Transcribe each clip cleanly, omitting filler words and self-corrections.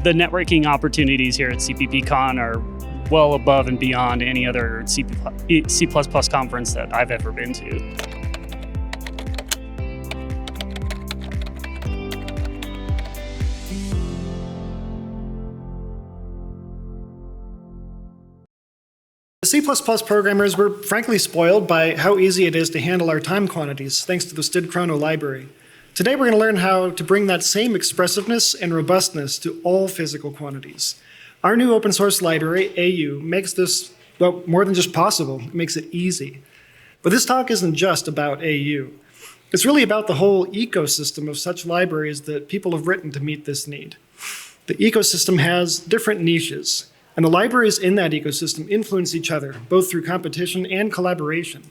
The networking opportunities here at CppCon are well above and beyond any other C++ conference that I've ever been to. C++ programmers were frankly spoiled by how easy it is to handle our time quantities thanks to the std-chrono library. Today we're going to learn how to bring that same expressiveness and robustness to all physical quantities. Our new open source library, AU, makes this, well, more than just possible. It makes it easy. But this talk isn't just about AU. It's really about the whole ecosystem of such libraries that people have written to meet this need. The ecosystem has different niches, and the libraries in that ecosystem influence each other, both through competition and collaboration.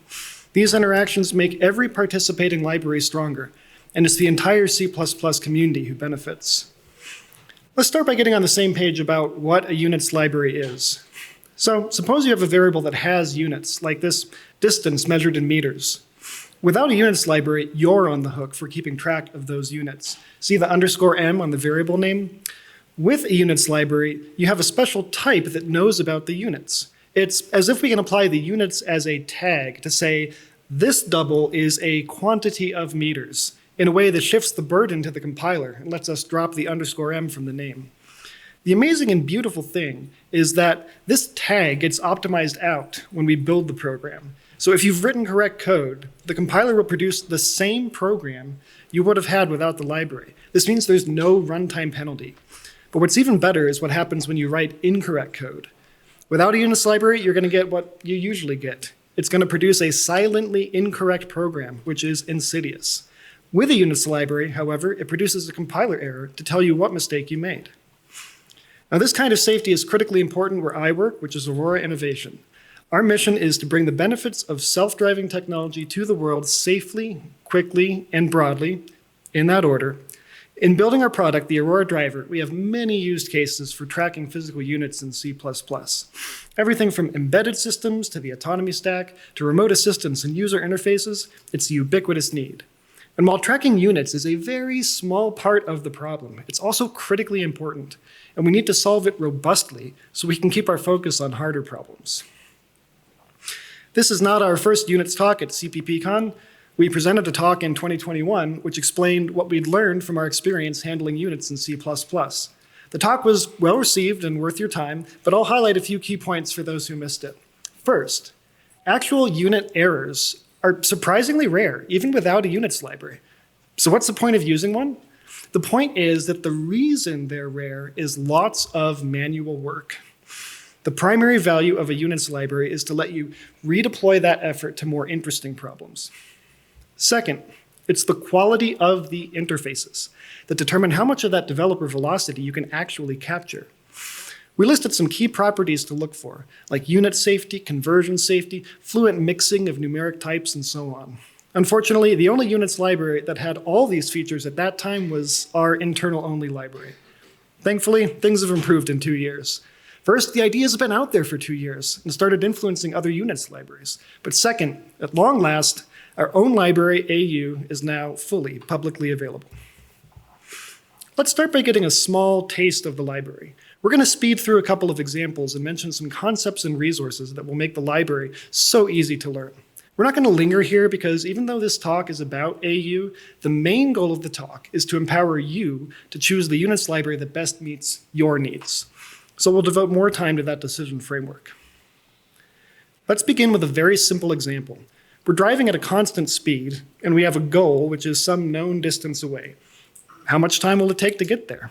These interactions make every participating library stronger, and it's the entire C++ community who benefits. Let's start by getting on the same page about what a units library is. So suppose you have a variable that has units, like this distance measured in meters. Without a units library, you're on the hook for keeping track of those units. See the _m on the variable name? With a units library, you have a special type that knows about the units. It's as if we can apply the units as a tag to say, this double is a quantity of meters, in a way that shifts the burden to the compiler and lets us drop the _m from the name. The amazing and beautiful thing is that this tag gets optimized out when we build the program. So if you've written correct code, the compiler will produce the same program you would have had without the library. This means there's no runtime penalty. But what's even better is what happens when you write incorrect code. Without a units library, you're going to get what you usually get. It's going to produce a silently incorrect program, which is insidious. With a units library, however, it produces a compiler error to tell you what mistake you made. Now, this kind of safety is critically important where I work, which is Aurora Innovation. Our mission is to bring the benefits of self-driving technology to the world safely, quickly, and broadly, in that order. In building our product, the Aurora driver, we have many use cases for tracking physical units in C++. Everything from embedded systems to the autonomy stack to remote assistance and user interfaces, it's a ubiquitous need. And while tracking units is a very small part of the problem, it's also critically important, and we need to solve it robustly so we can keep our focus on harder problems. This is not our first units talk at CppCon. We presented a talk in 2021 which explained what we'd learned from our experience handling units in C++. The talk was well received and worth your time, but I'll highlight a few key points for those who missed it. First, actual unit errors are surprisingly rare, even without a units library. So what's the point of using one? The point is that the reason they're rare is lots of manual work. The primary value of a units library is to let you redeploy that effort to more interesting problems. Second, it's the quality of the interfaces that determine how much of that developer velocity you can actually capture. We listed some key properties to look for, like unit safety, conversion safety, fluent mixing of numeric types, and so on. Unfortunately, the only units library that had all these features at that time was our internal-only library. Thankfully, things have improved in 2 years. First, the ideas have been out there for 2 years and started influencing other units libraries. But second, at long last, our own library, AU, is now fully publicly available. Let's start by getting a small taste of the library. We're going to speed through a couple of examples and mention some concepts and resources that will make the library so easy to learn. We're not going to linger here because even though this talk is about AU, the main goal of the talk is to empower you to choose the units library that best meets your needs. So we'll devote more time to that decision framework. Let's begin with a very simple example. We're driving at a constant speed, and we have a goal, which is some known distance away. How much time will it take to get there?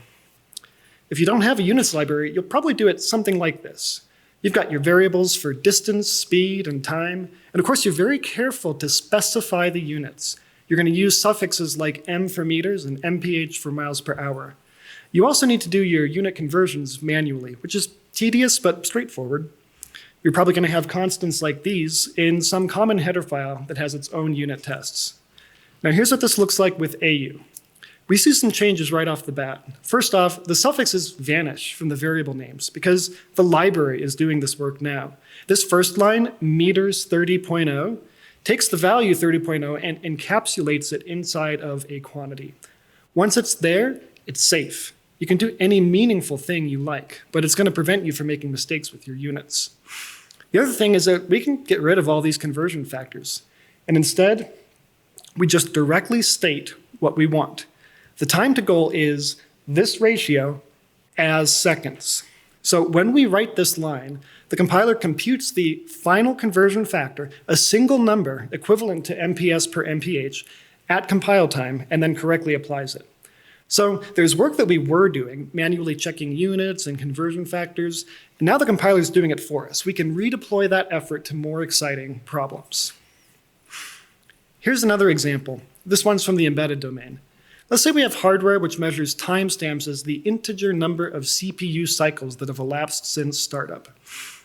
If you don't have a units library, you'll probably do it something like this. You've got your variables for distance, speed, and time, and of course you're very careful to specify the units. You're going to use suffixes like m for meters and mph for miles per hour. You also need to do your unit conversions manually, which is tedious but straightforward. You're probably going to have constants like these in some common header file that has its own unit tests. Now here's what this looks like with AU. We see some changes right off the bat. First off, the suffixes vanish from the variable names because the library is doing this work now. This first line, meters 30.0, takes the value 30.0 and encapsulates it inside of a quantity. Once it's there, it's safe. You can do any meaningful thing you like, but it's going to prevent you from making mistakes with your units. The other thing is that we can get rid of all these conversion factors, and instead, we just directly state what we want. The time to goal is this ratio as seconds. So when we write this line, the compiler computes the final conversion factor, a single number equivalent to MPS per MPH, at compile time, and then correctly applies it. So there's work that we were doing, manually checking units and conversion factors, and now the compiler is doing it for us. We can redeploy that effort to more exciting problems. Here's another example. This one's from the embedded domain. Let's say we have hardware which measures timestamps as the integer number of CPU cycles that have elapsed since startup.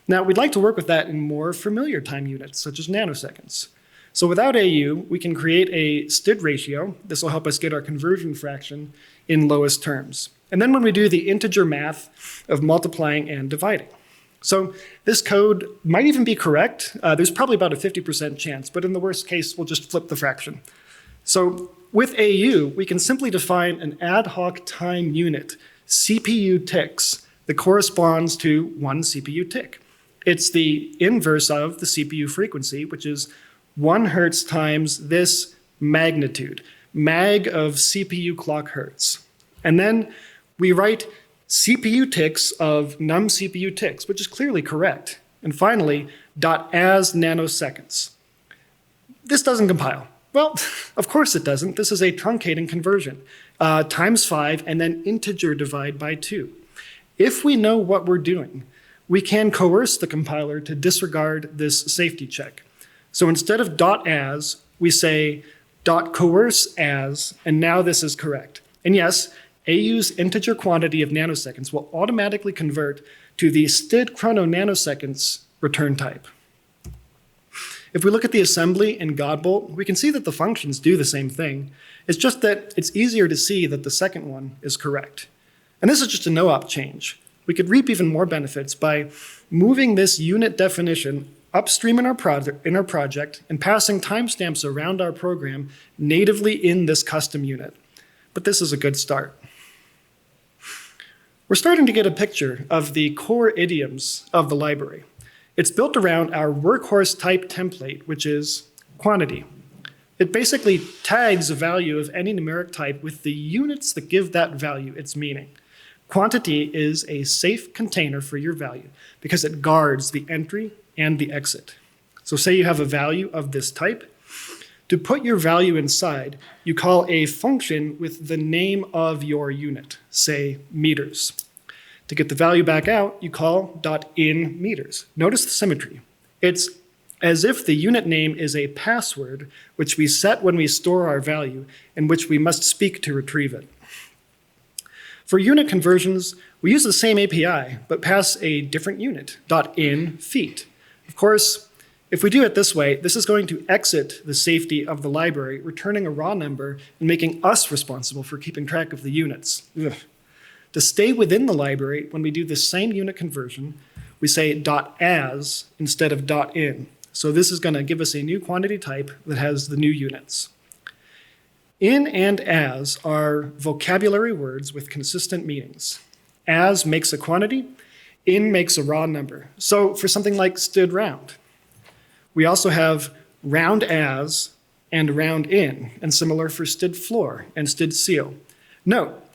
Now, we'd like to work with that in more familiar time units, such as nanoseconds. So without AU, we can create a STID ratio. This will help us get our conversion fraction in lowest terms. And then when we do the integer math of multiplying and dividing. So this code might even be correct. There's probably about a 50% chance, but in the worst case, we'll just flip the fraction. So with AU, we can simply define an ad hoc time unit, CPU ticks, that corresponds to 1 CPU tick. It's the inverse of the CPU frequency, which is 1 hertz times this magnitude, mag of CPU clock hertz. And then we write CPU ticks of num CPU ticks, which is clearly correct. And finally, .as nanoseconds. This doesn't compile. Well, of course it doesn't. This is a truncating conversion, times 5 and then integer divide by 2. If we know what we're doing, we can coerce the compiler to disregard this safety check. So instead of .as, we say .coerce as, and now this is correct. And yes, AU's integer quantity of nanoseconds will automatically convert to the std chrono nanoseconds return type. If we look at the assembly in Godbolt, we can see that the functions do the same thing. It's just that it's easier to see that the second one is correct. And this is just a no-op change. We could reap even more benefits by moving this unit definition upstream in our project and passing timestamps around our program natively in this custom unit. But this is a good start. We're starting to get a picture of the core idioms of the library. It's built around our workhorse type template, which is quantity. It basically tags a value of any numeric type with the units that give that value its meaning. Quantity is a safe container for your value because it guards the entry and the exit. So say you have a value of this type. To put your value inside, you call a function with the name of your unit, say meters. To get the value back out, you call .in meters. Notice the symmetry. It's as if the unit name is a password, which we set when we store our value, and which we must speak to retrieve it. For unit conversions, we use the same API, but pass a different unit, .in feet. Of course, if we do it this way, this is going to exit the safety of the library, returning a raw number and making us responsible for keeping track of the units. Ugh. To stay within the library, when we do the same unit conversion, we say .as instead of .in. So this is going to give us a new quantity type that has the new units. In and as are vocabulary words with consistent meanings. As makes a quantity, in makes a raw number. So for something like std round. We also have round as and round in, and similar for std floor and std ceil. Note,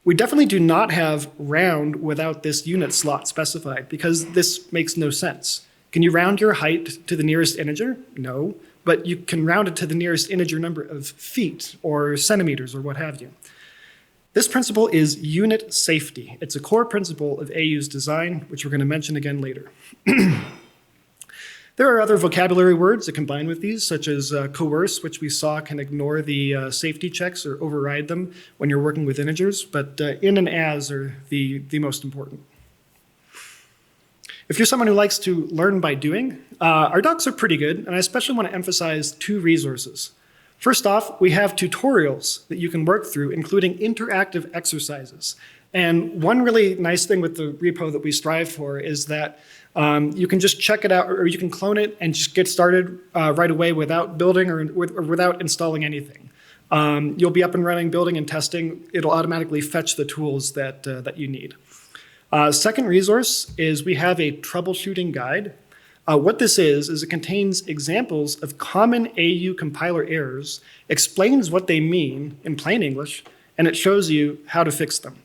we definitely do not have round without this unit slot specified because this makes no sense. Can you round your height to the nearest integer? No, but you can round it to the nearest integer number of feet or centimeters or what have you. This principle is unit safety. It's a core principle of AU's design, which we're going to mention again later. There are other vocabulary words that combine with these, such as coerce, which we saw can ignore the safety checks or override them when you're working with integers, but in and as are the most important. If you're someone who likes to learn by doing, our docs are pretty good, and I especially want to emphasize 2 resources. First off, we have tutorials that you can work through, including interactive exercises. And one really nice thing with the repo that we strive for is that you can just check it out, or you can clone it and just get started right away without building or without installing anything. You'll be up and running, building and testing. It'll automatically fetch the tools that you need. Second resource is we have a troubleshooting guide. What this is it contains examples of common AU compiler errors, explains what they mean in plain English, and it shows you how to fix them.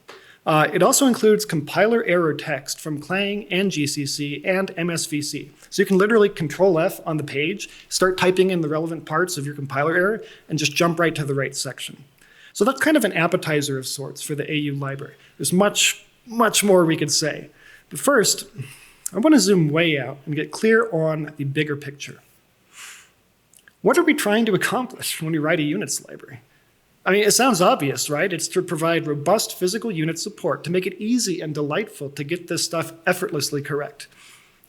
It also includes compiler error text from Clang and GCC and MSVC. So you can literally Control F on the page, start typing in the relevant parts of your compiler error, and just jump right to the right section. So that's kind of an appetizer of sorts for the AU library. There's much more we could say. But first, I want to zoom way out and get clear on the bigger picture. What are we trying to accomplish when we write a units library? I mean, it sounds obvious, right? It's to provide robust physical unit support, to make it easy and delightful to get this stuff effortlessly correct.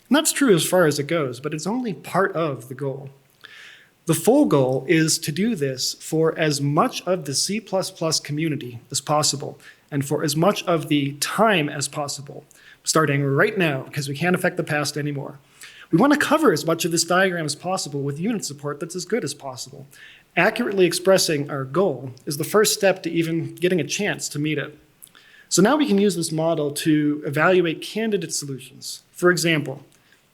And that's true as far as it goes, but it's only part of the goal. The full goal is to do this for as much of the C++ community as possible, and for as much of the time as possible, starting right now, because we can't affect the past anymore. We want to cover as much of this diagram as possible with unit support that's as good as possible. Accurately expressing our goal is the first step to even getting a chance to meet it. So now we can use this model to evaluate candidate solutions. For example,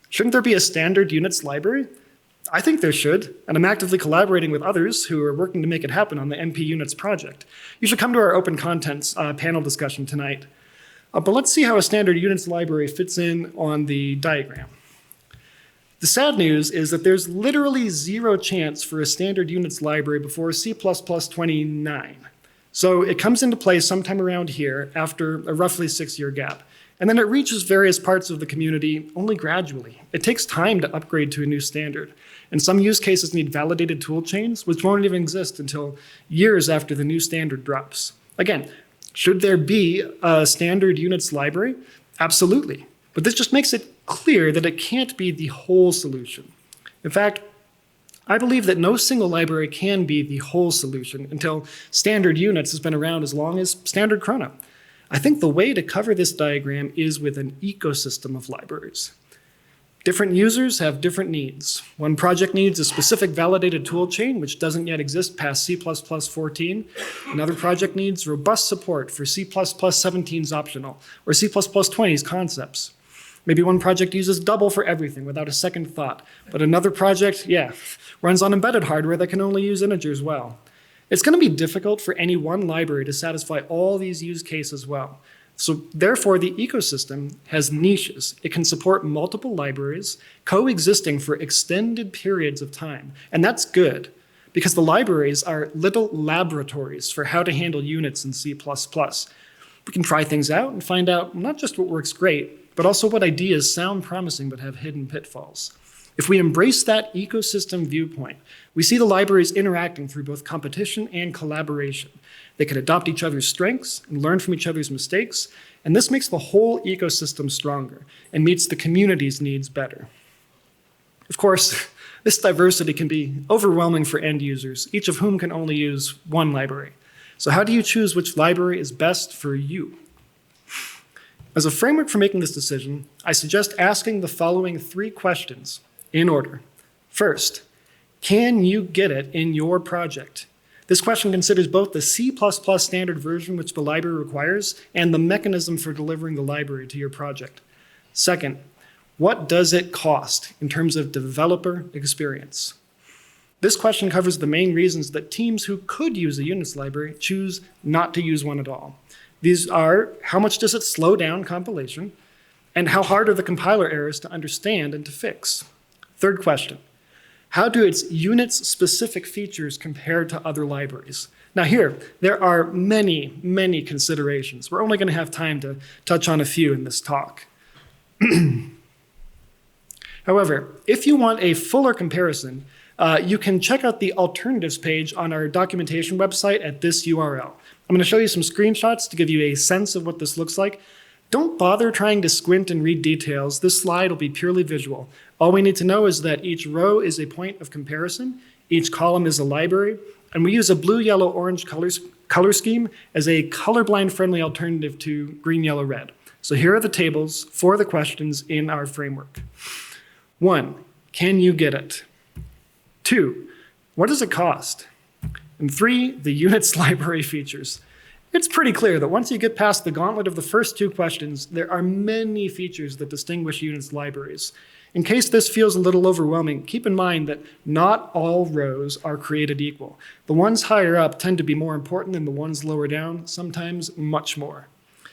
shouldn't there be a standard units library? I think there should, and I'm actively collaborating with others who are working to make it happen on the NP Units project. You should come to our open contents panel discussion tonight. But let's see how a standard units library fits in on the diagram. The sad news is that there's literally zero chance for a standard units library before C++ 29. So it comes into play sometime around here after a roughly 6-year gap. And then it reaches various parts of the community only gradually. It takes time to upgrade to a new standard. And some use cases need validated tool chains, which won't even exist until years after the new standard drops. Again, should there be a standard units library? Absolutely. But this just makes it clear that it can't be the whole solution. In fact, I believe that no single library can be the whole solution until standard units has been around as long as standard chrono. I think the way to cover this diagram is with an ecosystem of libraries. Different users have different needs. One project needs a specific validated tool chain, which doesn't yet exist past C++ 14. Another project needs robust support for C++ 17's optional, or C++ 20's concepts. Maybe one project uses double for everything without a second thought, but another project, runs on embedded hardware that can only use integers well. It's going to be difficult for any one library to satisfy all these use cases well. So therefore, the ecosystem has niches. It can support multiple libraries coexisting for extended periods of time. And that's good, because the libraries are little laboratories for how to handle units in C++. We can try things out and find out not just what works great, but also what ideas sound promising but have hidden pitfalls. If we embrace that ecosystem viewpoint, we see the libraries interacting through both competition and collaboration. They can adopt each other's strengths and learn from each other's mistakes, and this makes the whole ecosystem stronger and meets the community's needs better. Of course, this diversity can be overwhelming for end users, each of whom can only use one library. So how do you choose which library is best for you? As a framework for making this decision, I suggest asking the following 3 questions in order. First, can you get it in your project? This question considers both the C++ standard version which the library requires and the mechanism for delivering the library to your project. Second, what does it cost in terms of developer experience? This question covers the main reasons that teams who could use a units library choose not to use one at all. These are, how much does it slow down compilation, and how hard are the compiler errors to understand and to fix? Third question, how do its units-specific features compare to other libraries? Now here, there are many considerations. We're only going to have time to touch on a few in this talk. However, if you want a fuller comparison, you can check out the alternatives page on our documentation website at this URL. I'm going to show you some screenshots to give you a sense of what this looks like. Don't bother trying to squint and read details. This slide will be purely visual. All we need to know is that each row is a point of comparison, each column is a library, and we use a blue, yellow, orange color scheme as a colorblind-friendly alternative to green, yellow, red. So here are the tables for the questions in our framework. 1, can you get it? 2, what does it cost? And 3, the units library features. It's pretty clear that once you get past the gauntlet of the first 2 questions, there are many features that distinguish units libraries. In case this feels a little overwhelming, keep in mind that not all rows are created equal. The ones higher up tend to be more important than the ones lower down, sometimes much more.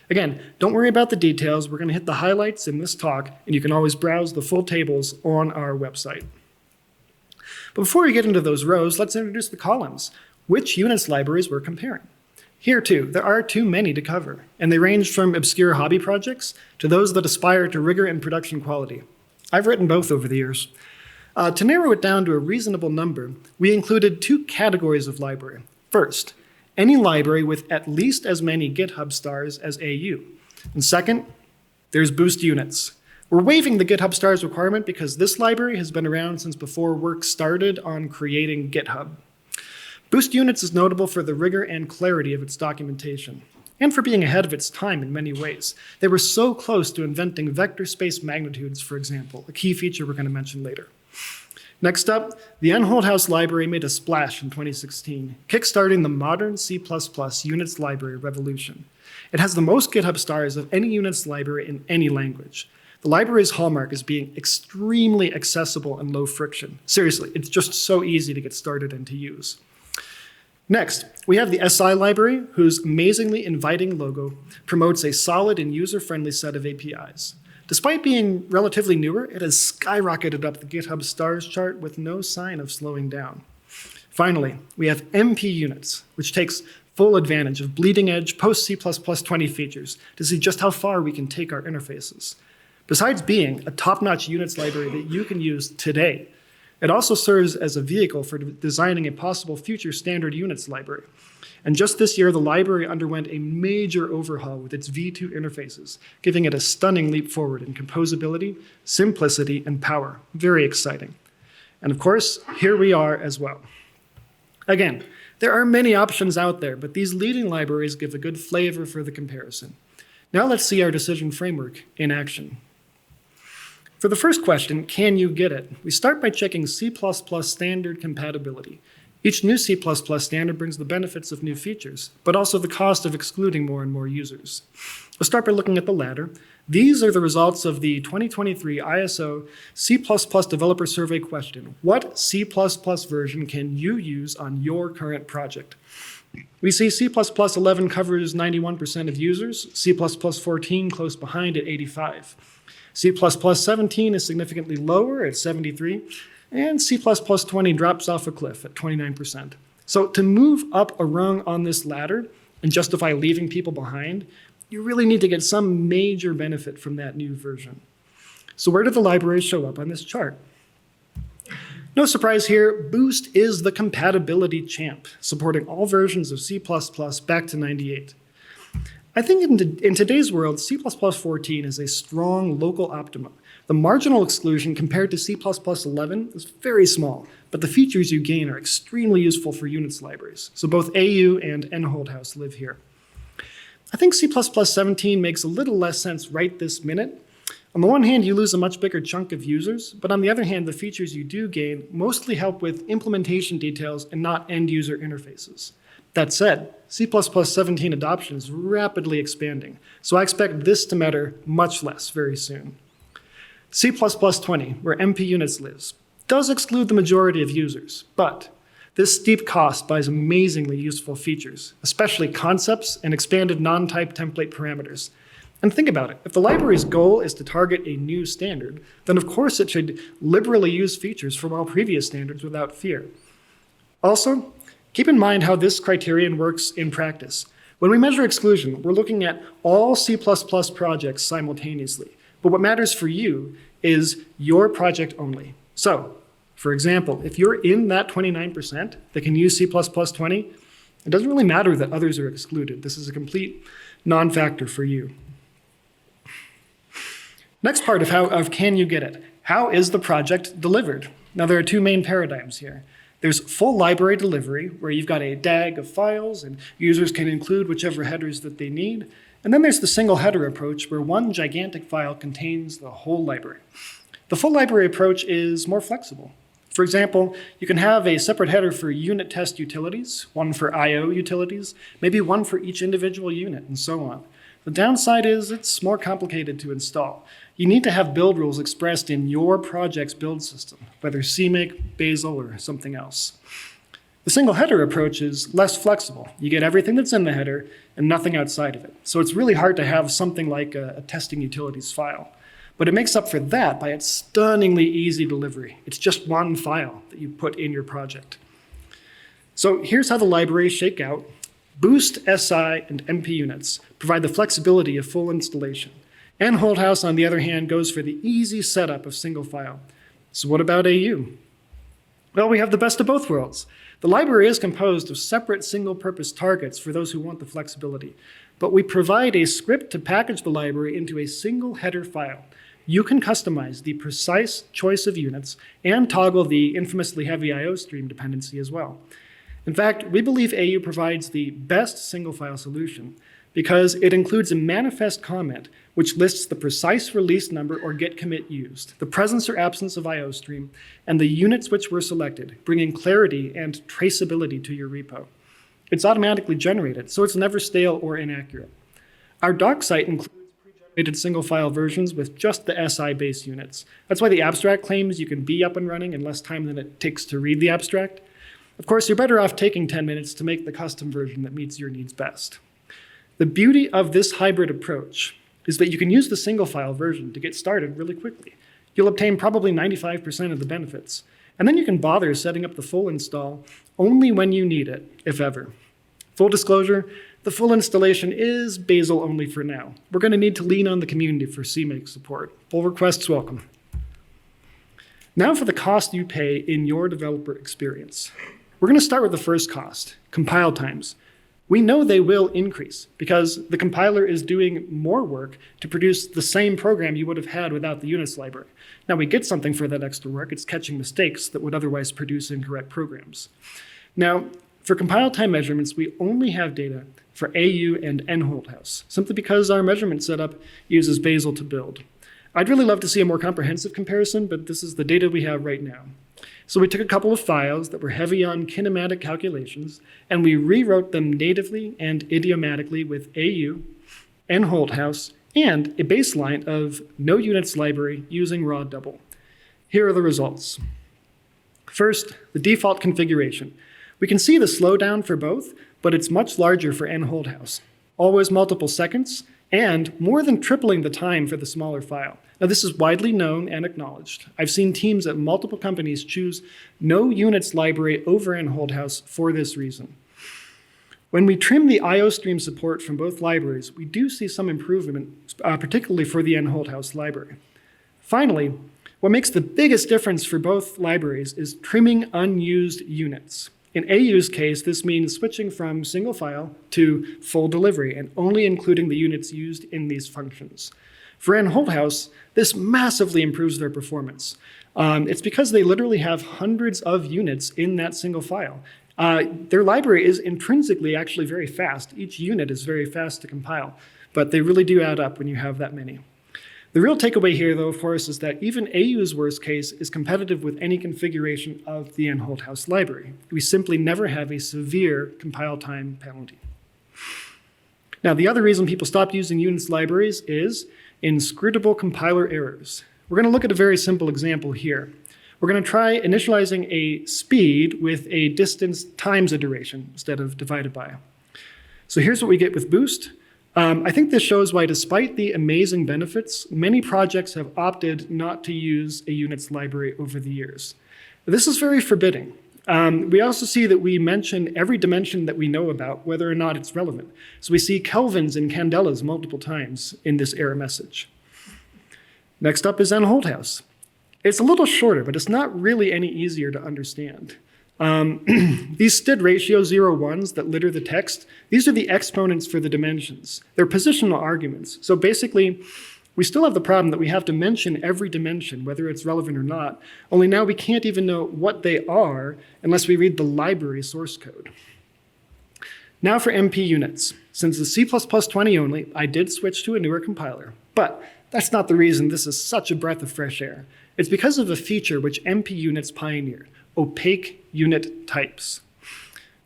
Again, don't worry about the details. We're going to hit the highlights in this talk, and you can always browse the full tables on our website. But before we get into those rows, let's introduce the columns. Which units libraries we're comparing. Here, too, there are too many to cover, and they range from obscure hobby projects to those that aspire to rigor and production quality. I've written both over the years. To narrow it down to a reasonable number, we included 2 categories of library. First, any library with at least as many GitHub stars as AU. And second, there's Boost units. We're waiving the GitHub stars requirement because this library has been around since before work started on creating GitHub. Boost units is notable for the rigor and clarity of its documentation, and for being ahead of its time in many ways. They were so close to inventing vector space magnitudes, for example, a key feature we're going to mention later. Next up, the nholthaus library made a splash in 2016, kickstarting the modern C++ units library revolution. It has the most GitHub stars of any units library in any language. The library's hallmark is being extremely accessible and low friction. Seriously, it's just so easy to get started and to use. Next, we have the SI library, whose amazingly inviting logo promotes a solid and user-friendly set of APIs. Despite being relatively newer, it has skyrocketed up the GitHub stars chart with no sign of slowing down. Finally, we have MP units, which takes full advantage of bleeding-edge post-C++ 20 features to see just how far we can take our interfaces. Besides being a top-notch units library that you can use today, it also serves as a vehicle for designing a possible future standard units library. And just this year, the library underwent a major overhaul with its V2 interfaces, giving it a stunning leap forward in composability, simplicity, and power. Very exciting. And of course, here we are as well. Again, there are many options out there, but these leading libraries give a good flavor for the comparison. Now let's see our decision framework in action. For the first question, can you get it? We start by checking C++ standard compatibility. Each new C++ standard brings the benefits of new features, but also the cost of excluding more and more users. We'll start by looking at the latter. These are the results of the 2023 ISO C++ Developer Survey question. What C++ version can you use on your current project? We see C++ 11 covers 91% of users, C++ 14 close behind at 85%. C++ 17 is significantly lower at 73%, and C++ 20 drops off a cliff at 29%. So to move up a rung on this ladder and justify leaving people behind, you really need to get some major benefit from that new version. So where do the libraries show up on this chart? No surprise here, Boost is the compatibility champ, supporting all versions of C++ back to 98. I think in today's world, C++ 14 is a strong local optimum. The marginal exclusion compared to C++ 11 is very small, but the features you gain are extremely useful for units libraries. So both AU and nholthaus live here. I think C++ 17 makes a little less sense right this minute. On the one hand, you lose a much bigger chunk of users, but on the other hand, the features you do gain mostly help with implementation details and not end-user interfaces. That said, C++ 17 adoption is rapidly expanding, so I expect this to matter much less very soon. C++ 20, where MP units lives, does exclude the majority of users, but this steep cost buys amazingly useful features, especially concepts and expanded non-type template parameters. And think about it, if the library's goal is to target a new standard, then of course it should liberally use features from all previous standards without fear. Also, keep in mind how this criterion works in practice. When we measure exclusion, we're looking at all C++ projects simultaneously. But what matters for you is your project only. So, for example, if you're in that 29% that can use C++ 20, it doesn't really matter that others are excluded. This is a complete non-factor for you. Next part of can you get it? How is the project delivered? Now, there are 2 main paradigms here. There's full library delivery, where you've got a DAG of files and users can include whichever headers that they need. And then there's the single header approach, where one gigantic file contains the whole library. The full library approach is more flexible. For example, you can have a separate header for unit test utilities, one for I/O utilities, maybe one for each individual unit, and so on. The downside is it's more complicated to install. You need to have build rules expressed in your project's build system, whether CMake, Bazel, or something else. The single header approach is less flexible. You get everything that's in the header and nothing outside of it. So it's really hard to have something like a testing utilities file. But it makes up for that by its stunningly easy delivery. It's just one file that you put in your project. So here's how the libraries shake out. Boost, SI, and MP units provide the flexibility of full installation. nholthaus, on the other hand, goes for the easy setup of single file. So what about AU? Well, we have the best of both worlds. The library is composed of separate single-purpose targets for those who want the flexibility, but we provide a script to package the library into a single header file. You can customize the precise choice of units and toggle the infamously heavy I/O stream dependency as well. In fact, we believe AU provides the best single-file solution because it includes a manifest comment which lists the precise release number or get commit used, the presence or absence of I/O stream, and the units which were selected, bringing clarity and traceability to your repo. It's automatically generated, so it's never stale or inaccurate. Our doc site includes pre-generated single-file versions with just the SI-based units. That's why the abstract claims you can be up and running in less time than it takes to read the abstract. Of course, you're better off taking 10 minutes to make the custom version that meets your needs best. The beauty of this hybrid approach is that you can use the single-file version to get started really quickly. You'll obtain probably 95% of the benefits, and then you can bother setting up the full install only when you need it, if ever. Full disclosure, the full installation is Bazel only for now. We're going to need to lean on the community for CMake support. Pull requests welcome. Now for the cost you pay in your developer experience. We're going to start with the first cost, compile times. We know they will increase because the compiler is doing more work to produce the same program you would have had without the units library. Now we get something for that extra work. It's catching mistakes that would otherwise produce incorrect programs. Now, for compile time measurements, we only have data for AU and nholthaus, simply because our measurement setup uses Bazel to build. I'd really love to see a more comprehensive comparison, but this is the data we have right now. So we took a couple of files that were heavy on kinematic calculations, and we rewrote them natively and idiomatically with AU, nholthaus, and a baseline of no units library using raw double. Here are the results. First, the default configuration. We can see the slowdown for both, but it's much larger for nholthaus. Always multiple seconds, and more than tripling the time for the smaller file. Now, this is widely known and acknowledged. I've seen teams at multiple companies choose no units library over nholthaus for this reason. When we trim the I/O stream support from both libraries, we do see some improvement, particularly for the nholthaus library. Finally, what makes the biggest difference for both libraries is trimming unused units. In AU's case, this means switching from single file to full delivery and only including the units used in these functions. For nholthaus, this massively improves their performance. It's because they literally have hundreds of units in that single file. Their library is intrinsically actually very fast. Each unit is very fast to compile, but they really do add up when you have that many. The real takeaway here, though, of course, is that even AU's worst case is competitive with any configuration of the nholthaus library. We simply never have a severe compile time penalty. Now, the other reason people stopped using units libraries is inscrutable compiler errors. We're going to look at a very simple example here. We're going to try initializing a speed with a distance times a duration instead of divided by. So here's what we get with boost. I think this shows why, despite the amazing benefits, many projects have opted not to use a units library over the years. This is very forbidding. We also see that we mention every dimension that we know about, whether or not it's relevant. So we see kelvins and candelas multiple times in this error message. Next up is nholthaus. It's a little shorter, but it's not really any easier to understand. These std ratio 0-1s that litter the text, these are the exponents for the dimensions. They're positional arguments. So basically, we still have the problem that we have to mention every dimension, whether it's relevant or not, only now we can't even know what they are unless we read the library source code. Now for MP units. Since it's C++20 only, I did switch to a newer compiler, but that's not the reason this is such a breath of fresh air. It's because of a feature which MP units pioneered, opaque unit types.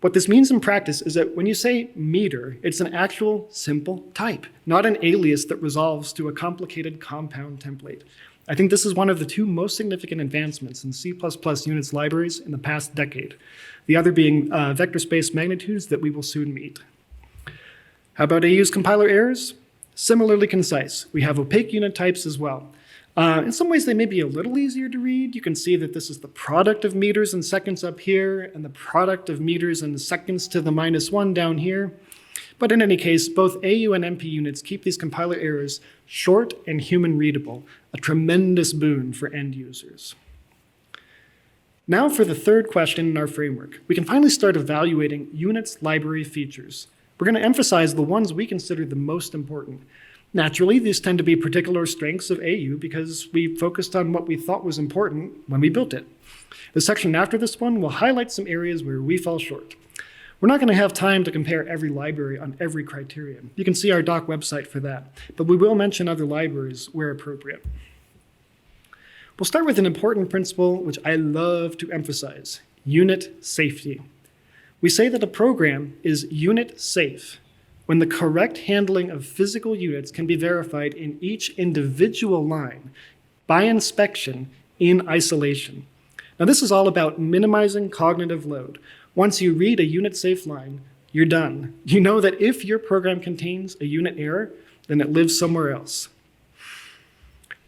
What this means in practice is that when you say meter, it's an actual simple type, not an alias that resolves to a complicated compound template. I think this is one of the two most significant advancements in C++ units libraries in the past decade, the other being vector space magnitudes that we will soon meet. How about AU's compiler errors? Similarly concise. We have opaque unit types as well. In some ways, they may be a little easier to read. You can see that this is the product of meters and seconds up here, and the product of meters and seconds to the -1 down here. But in any case, both AU and MP units keep these compiler errors short and human readable, a tremendous boon for end users. Now for the third question in our framework. We can finally start evaluating units library features. We're going to emphasize the ones we consider the most important. Naturally, these tend to be particular strengths of AU because we focused on what we thought was important when we built it. The section after this one will highlight some areas where we fell short. We're not going to have time to compare every library on every criterion. You can see our doc website for that, but we will mention other libraries where appropriate. We'll start with an important principle which I love to emphasize, unit safety. We say that a program is unit safe when the correct handling of physical units can be verified in each individual line by inspection in isolation. Now, this is all about minimizing cognitive load. Once you read a unit-safe line, you're done. You know that if your program contains a unit error, then it lives somewhere else.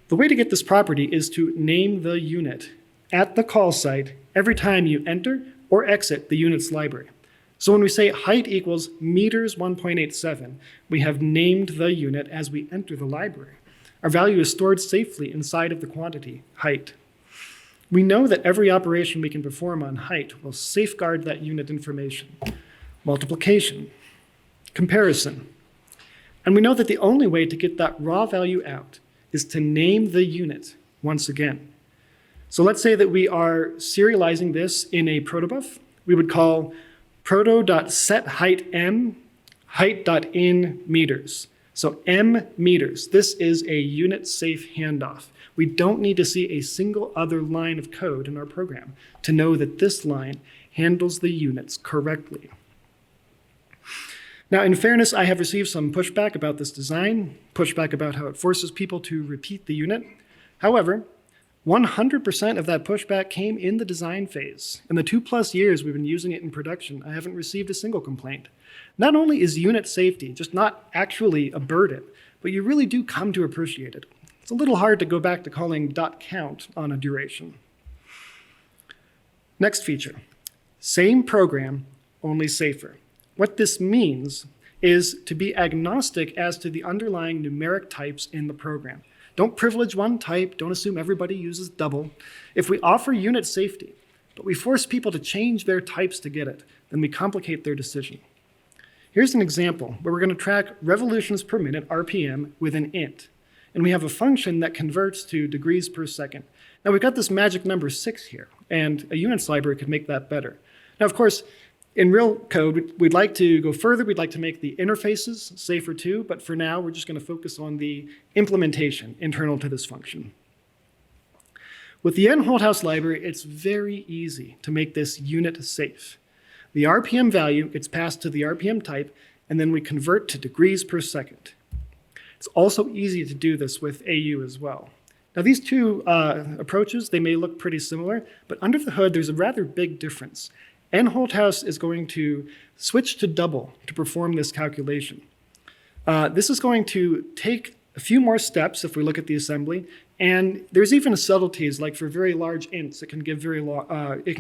The way to get this property is to name the unit at the call site every time you enter or exit the unit's library. So when we say height equals meters 1.87, we have named the unit as we enter the library. Our value is stored safely inside of the quantity, height. We know that every operation we can perform on height will safeguard that unit information. Multiplication, comparison. And we know that the only way to get that raw value out is to name the unit once again. So let's say that we are serializing this in a protobuf. We would call proto.setHeightM, height.in meters. So m meters, this is a unit safe handoff. We don't need to see a single other line of code in our program to know that this line handles the units correctly. Now, in fairness, I have received some pushback about this design, pushback about how it forces people to repeat the unit. However, 100% of that pushback came in the design phase. In the 2+ years we've been using it in production, I haven't received a single complaint. Not only is unit safety just not actually a burden, but you really do come to appreciate it. It's a little hard to go back to calling .count on a duration. Next feature, same program, only safer. What this means is to be agnostic as to the underlying numeric types in the program. Don't privilege one type, don't assume everybody uses double. If we offer unit safety, but we force people to change their types to get it, then we complicate their decision. Here's an example where we're going to track revolutions per minute, RPM, with an int. And we have a function that converts to degrees per second. Now we've got this magic number 6 here, and a units library could make that better. Now, of course, in real code, we'd like to go further. We'd like to make the interfaces safer too, but for now, we're just going to focus on the implementation internal to this function. With the nholthaus library, it's very easy to make this unit safe. The RPM value gets passed to the RPM type, and then we convert to degrees per second. It's also easy to do this with AU as well. Now, these two approaches, they may look pretty similar, but under the hood, there's a rather big difference. nholthaus is going to switch to double to perform this calculation. This is going to take a few more steps if we look at the assembly, and there's even subtleties, like for very large ints, it can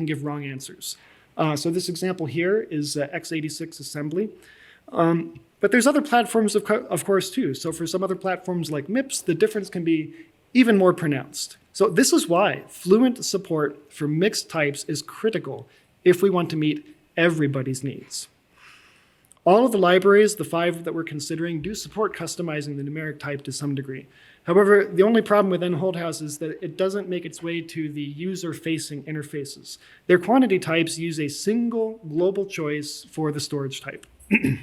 give wrong answers. So this example here is x86 assembly. But there's other platforms, of course, too. So for some other platforms like MIPS, the difference can be even more pronounced. So this is why fluent support for mixed types is critical if we want to meet everybody's needs. All of the libraries, the 5 that we're considering, do support customizing the numeric type to some degree. However, the only problem with nholthaus is that it doesn't make its way to the user-facing interfaces. Their quantity types use a single global choice for the storage type. Of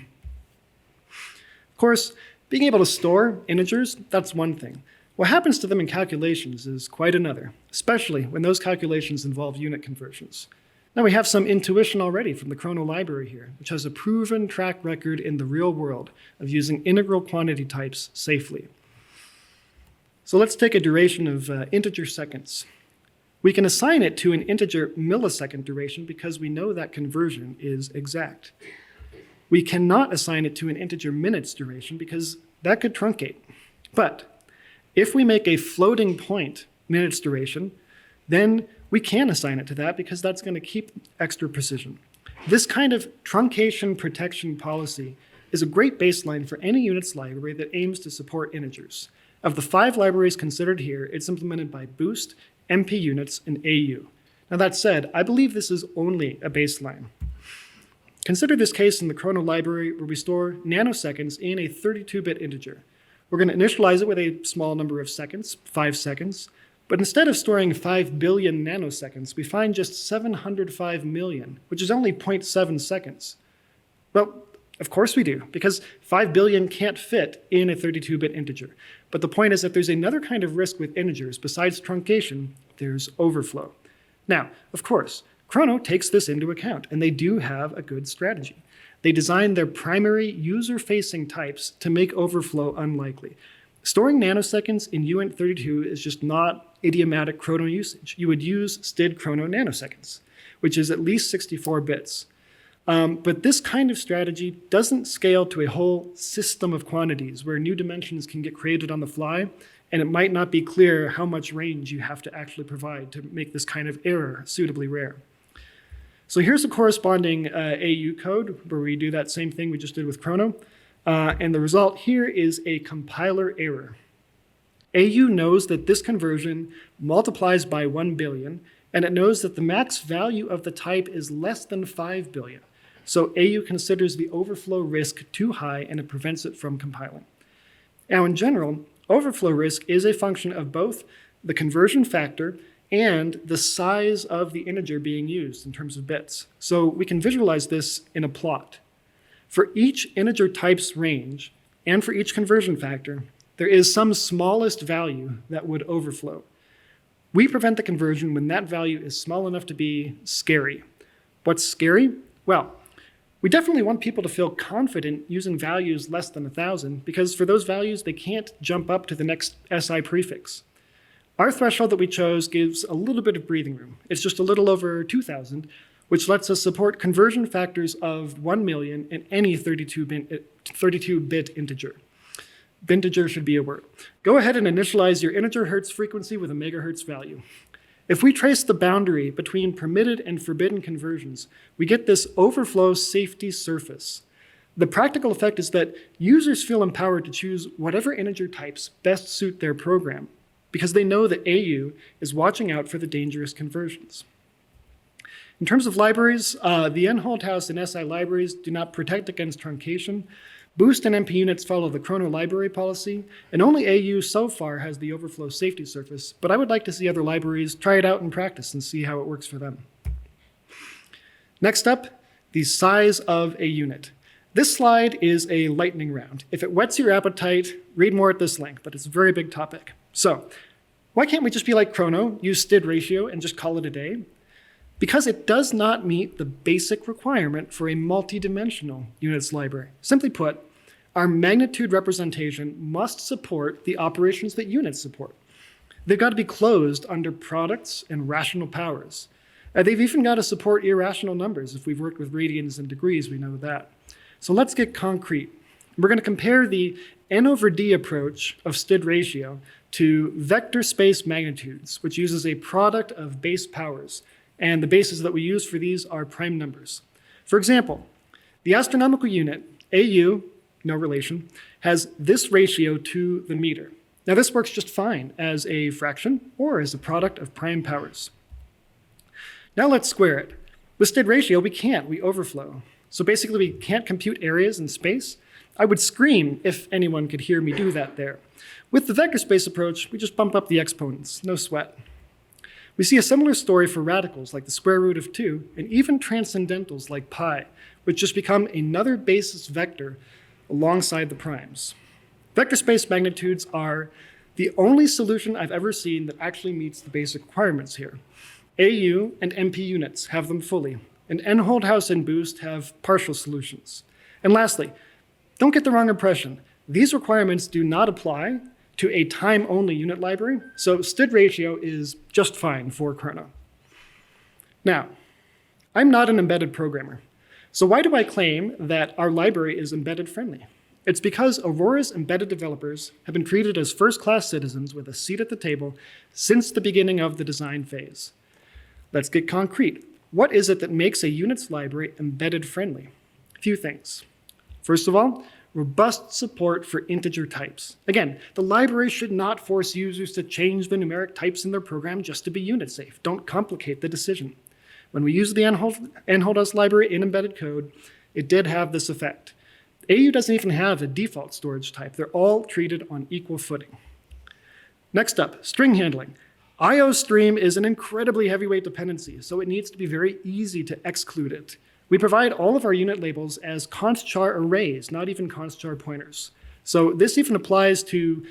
course, being able to store integers, that's one thing. What happens to them in calculations is quite another, especially when those calculations involve unit conversions. Now we have some intuition already from the Chrono library here, which has a proven track record in the real world of using integral quantity types safely. So let's take a duration of integer seconds. We can assign it to an integer millisecond duration because we know that conversion is exact. We cannot assign it to an integer minutes duration because that could truncate. But if we make a floating point minutes duration, then we can assign it to that because that's going to keep extra precision. This kind of truncation protection policy is a great baseline for any Unix library that aims to support integers. Of the 5 libraries considered here, it's implemented by Boost, MP-Units, and AU. Now that said, I believe this is only a baseline. Consider this case in the Chrono library where we store nanoseconds in a 32-bit integer. We're going to initialize it with a small number of seconds, 5 seconds, but instead of storing 5 billion nanoseconds, we find just 705 million, which is only 0.7 seconds. Well, of course we do, because 5 billion can't fit in a 32-bit integer. But the point is that there's another kind of risk with integers. Besides truncation, there's overflow. Now, of course, Chrono takes this into account, and they do have a good strategy. They designed their primary user-facing types to make overflow unlikely. Storing nanoseconds in uint32 is just not idiomatic Chrono usage. You would use std chrono nanoseconds, which is at least 64 bits. But this kind of strategy doesn't scale to a whole system of quantities where new dimensions can get created on the fly, and it might not be clear how much range you have to actually provide to make this kind of error suitably rare. So here's the corresponding AU code where we do that same thing we just did with Chrono. And the result here is a compiler error. AU knows that this conversion multiplies by 1 billion, and it knows that the max value of the type is less than 5 billion. So AU considers the overflow risk too high, and it prevents it from compiling. Now, in general, overflow risk is a function of both the conversion factor and the size of the integer being used in terms of bits. So we can visualize this in a plot. For each integer type's range, and for each conversion factor, there is some smallest value that would overflow. We prevent the conversion when that value is small enough to be scary. What's scary? Well, we definitely want people to feel confident using values less than 1,000 because for those values, they can't jump up to the next SI prefix. Our threshold that we chose gives a little bit of breathing room. It's just a little over 2,000, which lets us support conversion factors of 1 million in any 32-bit integer. Binteger should be a word. Go ahead and initialize your integer hertz frequency with a megahertz value. If we trace the boundary between permitted and forbidden conversions, we get this overflow safety surface. The practical effect is that users feel empowered to choose whatever integer types best suit their program because they know that AU is watching out for the dangerous conversions. In terms of libraries, the nholthaus and SI libraries do not protect against truncation. Boost and MP units follow the Chrono library policy, and only AU so far has the overflow safety surface, but I would like to see other libraries try it out in practice and see how it works for them. Next up, the size of a unit. This slide is a lightning round. If it whets your appetite, read more at this link, but it's a very big topic. So, why can't we just be like Chrono, use std ratio, and just call it a day? Because it does not meet the basic requirement for a multi-dimensional units library. Simply put, our magnitude representation must support the operations that units support. They've got to be closed under products and rational powers. They've even got to support irrational numbers. If we've worked with radians and degrees, we know that. So let's get concrete. We're going to compare the n over d approach of std ratio to vector space magnitudes, which uses a product of base powers. And the bases that we use for these are prime numbers. For example, the astronomical unit, AU, no relation, has this ratio to the meter. Now this works just fine as a fraction or as a product of prime powers. Now let's square it. With std ratio, we can't, we overflow. So basically we can't compute areas in space. I would scream if anyone could hear me do that there. With the vector space approach, we just bump up the exponents, no sweat. We see a similar story for radicals like the square root of 2, and even transcendentals like pi, which just become another basis vector alongside the primes. Vector space magnitudes are the only solution I've ever seen that actually meets the basic requirements here. AU and MP units have them fully, and nholthaus and boost have partial solutions. And lastly, don't get the wrong impression. These requirements do not apply to a time-only unit library, so std ratio is just fine for kernel. Now, I'm not an embedded programmer, so why do I claim that our library is embedded friendly? It's because Aurora's embedded developers have been treated as first-class citizens with a seat at the table since the beginning of the design phase. Let's get concrete. What is it that makes a Unix library embedded friendly? A few things. First of all, robust support for integer types. Again, the library should not force users to change the numeric types in their program just to be unit safe. Don't complicate the decision. When we use the nholthaus library in embedded code, it did have this effect. AU doesn't even have a default storage type. They're all treated on equal footing. Next up, string handling. IOStream is an incredibly heavyweight dependency, so it needs to be very easy to exclude it. We provide all of our unit labels as const-char arrays, not even const-char pointers. So this even applies to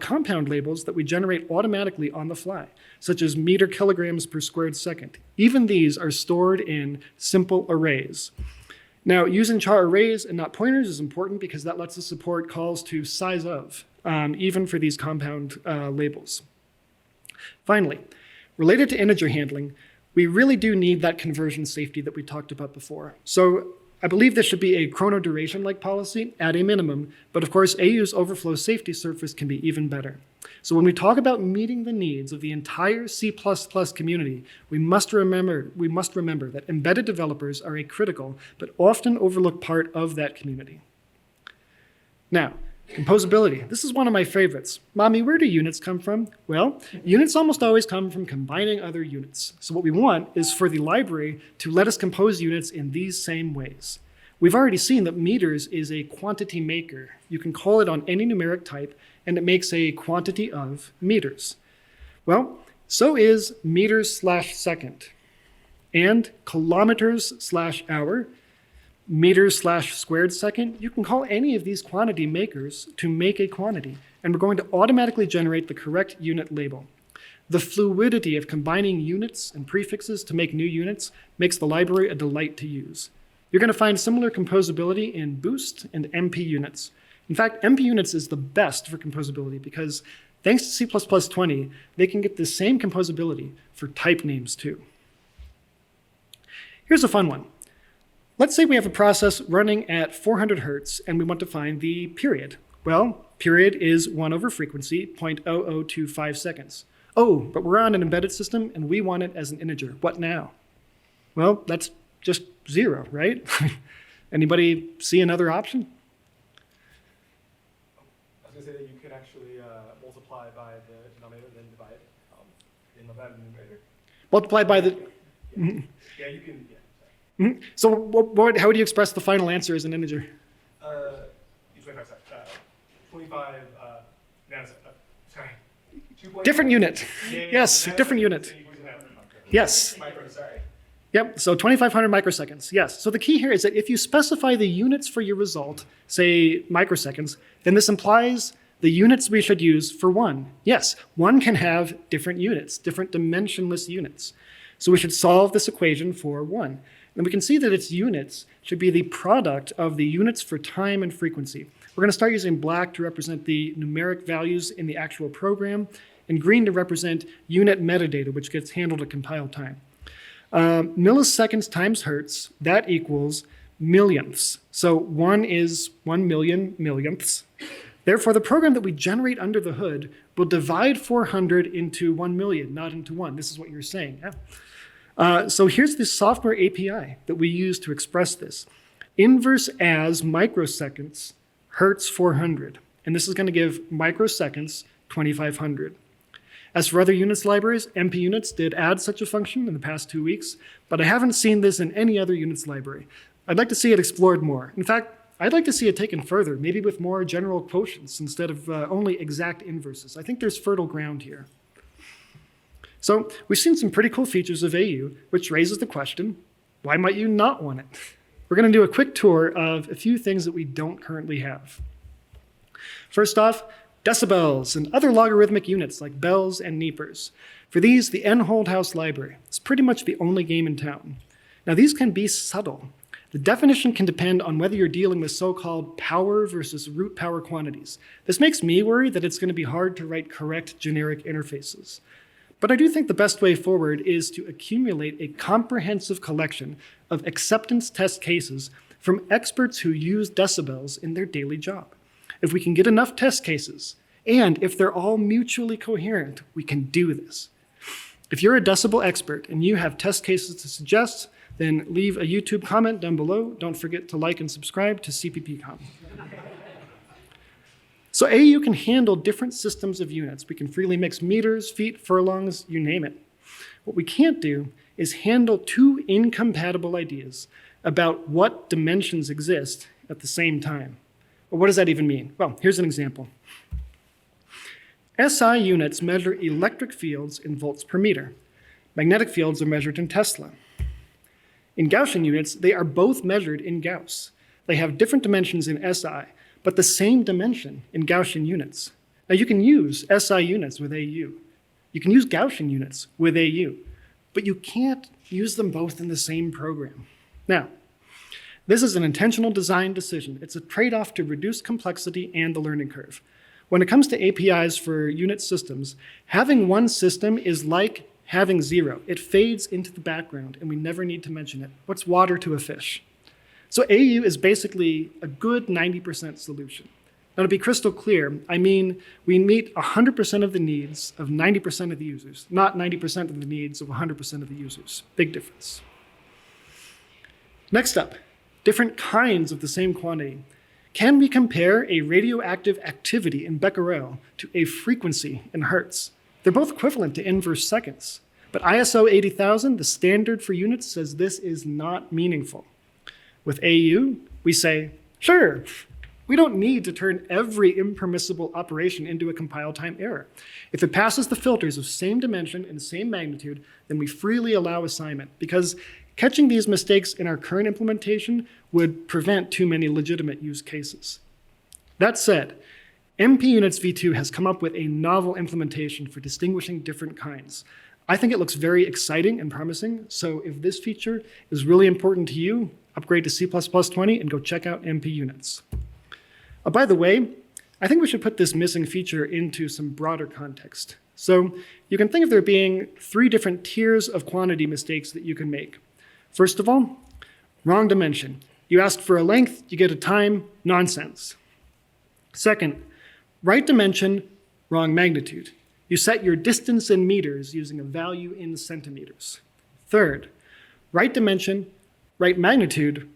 compound labels that we generate automatically on the fly, such as meter kilograms per squared second. Even these are stored in simple arrays. Now, using char arrays and not pointers is important because that lets us support calls to size of, even for these compound labels. Finally, related to integer handling, we really do need that conversion safety that we talked about before. So I believe this should be a chrono duration-like policy at a minimum, but of course AU's overflow safety surface can be even better. So when we talk about meeting the needs of the entire C++ community, we must remember that embedded developers are a critical but often overlooked part of that community. Now, composability. This is one of my favorites. Mommy, where do units come from? Well, units almost always come from combining other units. So what we want is for the library to let us compose units in these same ways. We've already seen that meters is a quantity maker. You can call it on any numeric type, and it makes a quantity of meters. Well, so is meters/second, and kilometers/hour, meters/squared second. You can call any of these quantity makers to make a quantity, and we're going to automatically generate the correct unit label. The fluidity of combining units and prefixes to make new units makes the library a delight to use. You're going to find similar composability in Boost and MP units. In fact, MP units is the best for composability because thanks to C++20, they can get the same composability for type names too. Here's a fun one. Let's say we have a process running at 400 hertz and we want to find the period. Well, period is 1 over frequency, 0.0025 seconds. Oh, but we're on an embedded system and we want it as an integer. What now? Well, that's just 0, right? Anybody see another option? I was going to say that you could actually multiply by the denominator, then divide in the numerator. Multiply by the... Yeah, yeah you can... Yeah. Mm-hmm. So how would you express the final answer as an integer? 25 seconds. 25 nanoseconds. Sorry. Different unit. Yeah, yes, different unit. Yes. Micro, sorry. Yep, so 2,500 microseconds. Yes, so the key here is that if you specify the units for your result, say microseconds, then this implies the units we should use for 1. Yes, 1 can have different units, different dimensionless units. So we should solve this equation for 1. And we can see that its units should be the product of the units for time and frequency. We're going to start using black to represent the numeric values in the actual program, and green to represent unit metadata, which gets handled at compile time. Milliseconds times hertz, that equals millionths. So 1 is 1 million millionths. Therefore, the program that we generate under the hood will divide 400 into 1 million, not into 1. This is what you're saying. Yeah? So here's the software API that we use to express this. Inverse as microseconds, hertz 400. And this is going to give microseconds 2,500. As for other units libraries, MP units did add such a function in the past 2 weeks, but I haven't seen this in any other units library. I'd like to see it explored more. In fact, I'd like to see it taken further, maybe with more general quotients instead of only exact inverses. I think there's fertile ground here. So we've seen some pretty cool features of AU, which raises the question, why might you not want it? We're going to do a quick tour of a few things that we don't currently have. First off, Decibels and other logarithmic units like bels and neepers. For these, the nholthaus library is pretty much the only game in town. Now, these can be subtle. The definition can depend on whether you're dealing with so-called power versus root power quantities. This makes me worry that it's going to be hard to write correct generic interfaces. But I do think the best way forward is to accumulate a comprehensive collection of acceptance test cases from experts who use decibels in their daily job. If we can get enough test cases, and if they're all mutually coherent, we can do this. If you're a decibel expert and you have test cases to suggest, then leave a YouTube comment down below. Don't forget to like and subscribe to CppCon. So AU can handle different systems of units. We can freely mix meters, feet, furlongs, you name it. What we can't do is handle two incompatible ideas about what dimensions exist at the same time. Well, what does that even mean? Well, here's an example. SI units measure electric fields in volts per meter. Magnetic fields are measured in Tesla. In Gaussian units, they are both measured in Gauss. They have different dimensions in SI, but the same dimension in Gaussian units. Now, you can use SI units with AU. You can use Gaussian units with AU, but you can't use them both in the same program. Now, this is an intentional design decision. It's a trade-off to reduce complexity and the learning curve. When it comes to APIs for unit systems, having one system is like having zero. It fades into the background, and we never need to mention it. What's water to a fish? So AU is basically a good 90% solution. Now, to be crystal clear, I mean we meet 100% of the needs of 90% of the users, not 90% of the needs of 100% of the users. Big difference. Next up, different kinds of the same quantity. Can we compare a radioactive activity in becquerel to a frequency in hertz? They're both equivalent to inverse seconds. But ISO 80,000, the standard for units, says this is not meaningful. With AU, we say, sure, we don't need to turn every impermissible operation into a compile time error. If it passes the filters of same dimension and same magnitude, then we freely allow assignment, because catching these mistakes in our current implementation would prevent too many legitimate use cases. That said, MP Units v2 has come up with a novel implementation for distinguishing different kinds. I think it looks very exciting and promising, so if this feature is really important to you, upgrade to C++20 and go check out MP Units. By the way, I think we should put this missing feature into some broader context. So you can think of there being 3 different tiers of quantity mistakes that you can make. First of all, wrong dimension. You ask for a length, you get a time, nonsense. Second, right dimension, wrong magnitude. You set your distance in meters using a value in centimeters. Third, right dimension, right magnitude,